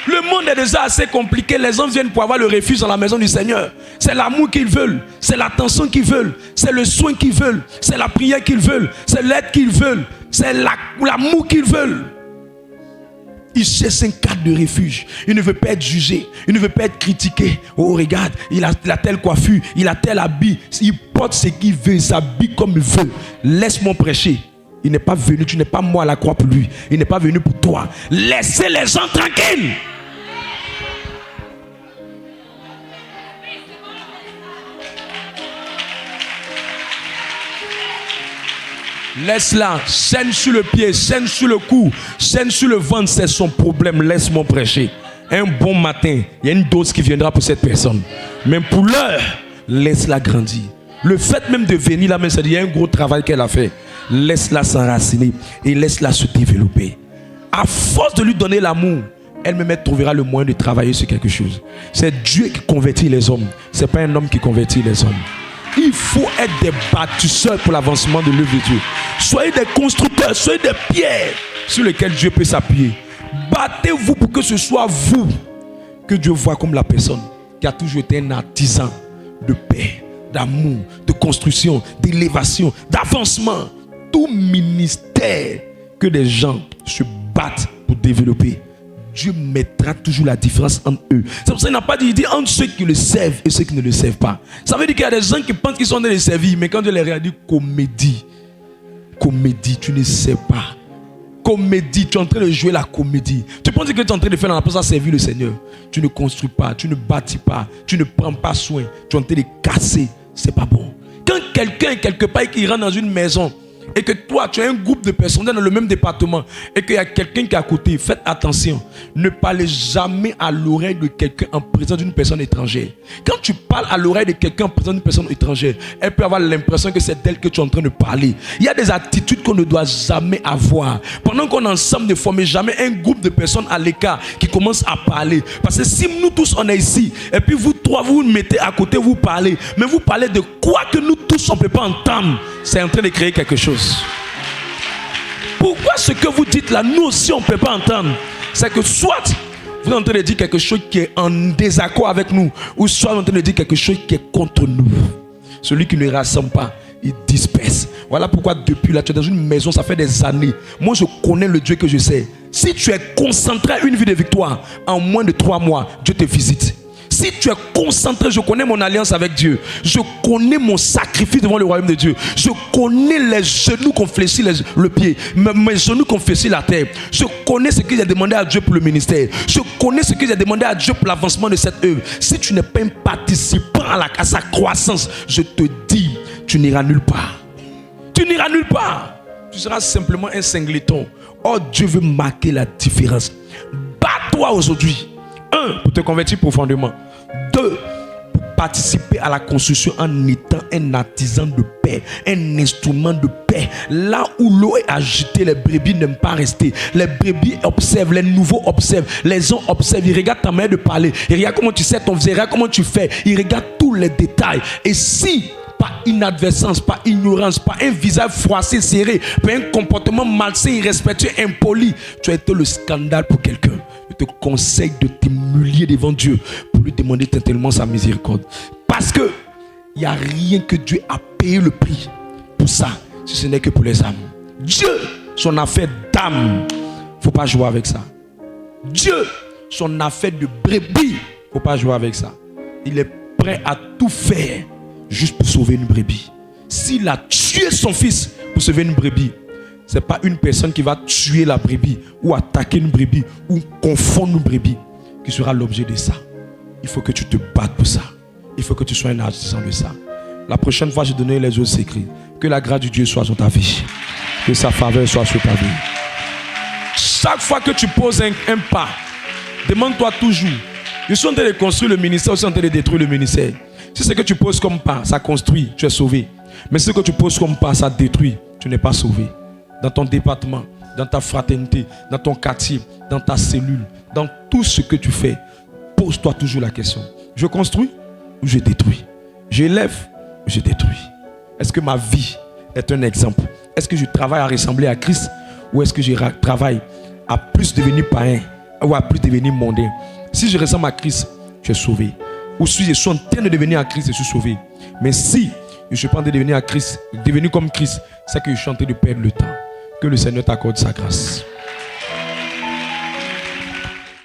A: Le monde est déjà assez compliqué. Les gens viennent pour avoir le refuge dans la maison du Seigneur. C'est l'amour qu'ils veulent. C'est l'attention qu'ils veulent. C'est le soin qu'ils veulent. C'est la prière qu'ils veulent. C'est l'aide qu'ils veulent. C'est l'amour qu'ils veulent. Il cherche un cadre de refuge. Il ne veut pas être jugé. Il ne veut pas être critiqué. Oh, regarde, il a telle coiffure. Il a tel habit. Il porte ce qu'il veut. Il s'habille comme il veut. Laisse-moi prêcher. Il n'est pas venu. Tu n'es pas moi à la croix pour lui. Il n'est pas venu pour toi. Laissez les gens tranquilles. Laisse-la, chaîne sur le pied, chaîne sur le cou, chaîne sur le ventre, c'est son problème. Laisse-moi prêcher. Un bon matin, il y a une dose qui viendra pour cette personne. Mais pour l'heure, laisse-la grandir. Le fait même de venir là, c'est-à-dire il y a un gros travail qu'elle a fait. Laisse-la s'enraciner et laisse-la se développer. À force de lui donner l'amour, elle-même trouvera le moyen de travailler sur quelque chose. C'est Dieu qui convertit les hommes. Ce n'est pas un homme qui convertit les hommes. Il faut être des bâtisseurs pour l'avancement de l'œuvre de Dieu. Soyez des constructeurs, soyez des pierres sur lesquelles Dieu peut s'appuyer. Battez-vous pour que ce soit vous que Dieu voit comme la personne qui a toujours été un artisan de paix, d'amour, de construction, d'élévation, d'avancement. Tout ministère que des gens se battent pour développer, Dieu mettra toujours la différence entre eux. C'est pour ça qu'il n'a pas dit, il dit entre ceux qui le servent et ceux qui ne le servent pas. Ça veut dire qu'il y a des gens qui pensent qu'ils sont en train de les servir, mais quand Dieu les regarde, il dit comédie. Comédie, tu ne sais pas. Comédie, tu es en train de jouer la comédie. Tu penses que tu es en train de faire dans la place à servir le Seigneur. Tu ne construis pas, tu ne bâtis pas, tu ne prends pas soin. Tu es en train de casser, c'est pas bon. Quand quelqu'un quelque part qui rentre dans une maison et que toi, tu as un groupe de personnes dans le même département et qu'il y a quelqu'un qui est à côté, faites attention. Ne parlez jamais à l'oreille de quelqu'un en présence d'une personne étrangère. Quand tu parles à l'oreille de quelqu'un en présence d'une personne étrangère, elle peut avoir l'impression que c'est d'elle que tu es en train de parler. Il y a des attitudes qu'on ne doit jamais avoir. Pendant qu'on est ensemble, ne formez jamais un groupe de personnes à l'écart qui commencent à parler. Parce que si nous tous on est ici, et puis vous trois vous vous mettez à côté, vous parlez, mais vous parlez de quoi que nous tous on ne peut pas entendre, c'est en train de créer quelque chose. Pourquoi ce que vous dites là, nous aussi on ne peut pas entendre? C'est que soit vous êtes en train de dire quelque chose qui est en désaccord avec nous, ou soit vous êtes en train de dire quelque chose qui est contre nous. Celui qui ne rassemble pas, il disperse. Voilà pourquoi depuis là, tu es dans une maison, ça fait des années. Moi, je connais le Dieu que je sais. Si tu es concentré à une vie de victoire, en moins de 3 mois, Dieu te visite. Si tu es concentré, je connais mon alliance avec Dieu. Je connais mon sacrifice devant le royaume de Dieu. Je connais les genoux qu'on fléchit le pied. Mes genoux qu'on fléchit la terre. Je connais ce que j'ai demandé à Dieu pour le ministère. Je connais ce que j'ai demandé à Dieu pour l'avancement de cette œuvre. Si tu n'es pas un participant à sa croissance, je te dis, tu n'iras nulle part. Tu n'iras nulle part. Tu seras simplement un singleton. Oh, Dieu veut marquer la différence. Bats-toi aujourd'hui. 1, pour te convertir profondément. 2, pour participer à la construction en étant un artisan de paix, un instrument de paix. Là où l'eau est agitée, les brebis n'aiment pas rester. Les brebis observent, les nouveaux observent, les gens observent. Ils regardent ta manière de parler, ils regardent comment tu sais ton visage, ils regardent comment tu fais, ils regardent tous les détails. Et si par inadvertance, par ignorance, par un visage froissé, serré, par un comportement malsain, irrespectueux, impoli, tu as été le scandale pour quelqu'un. Je te conseille de t'humilier devant Dieu pour lui demander tellement sa miséricorde. Parce que il n'y a rien que Dieu a payé le prix pour ça, si ce n'est que pour les âmes. Dieu, son affaire d'âme, il ne faut pas jouer avec ça. Dieu, son affaire de brebis, il ne faut pas jouer avec ça. Il est prêt à tout faire juste pour sauver une brebis. S'il a tué son fils pour sauver une brebis, ce n'est pas une personne qui va tuer la brebis ou attaquer une brebis ou confondre une brebis qui sera l'objet de ça. Il faut que tu te battes pour ça. Il faut que tu sois un artisan de ça. La prochaine fois, je donnerai les autres secrets. Que la grâce de Dieu soit sur ta vie. Que sa faveur soit sur ta vie. Chaque fois que tu poses un pas, demande-toi toujours, je suis en train de construire le ministère ou je suis en train de détruire le ministère? Si ce que tu poses comme pas, ça construit, tu es sauvé. Mais si ce que tu poses comme pas, ça détruit, tu n'es pas sauvé. Dans ton département, dans ta fraternité, dans ton quartier, dans ta cellule, dans tout ce que tu fais, pose-toi toujours la question. Je construis ou je détruis? J'élève ou je détruis? Est-ce que ma vie est un exemple? Est-ce que je travaille à ressembler à Christ ou est-ce que je travaille à plus devenir païen ou à plus devenir mondain? Si je ressemble à Christ, je suis sauvé. Ou si je suis en train de devenir à Christ, je suis sauvé. Mais si je ne suis pas en train de devenir à Christ, devenir comme Christ, c'est que je suis en train de perdre le temps. Que le Seigneur t'accorde sa grâce.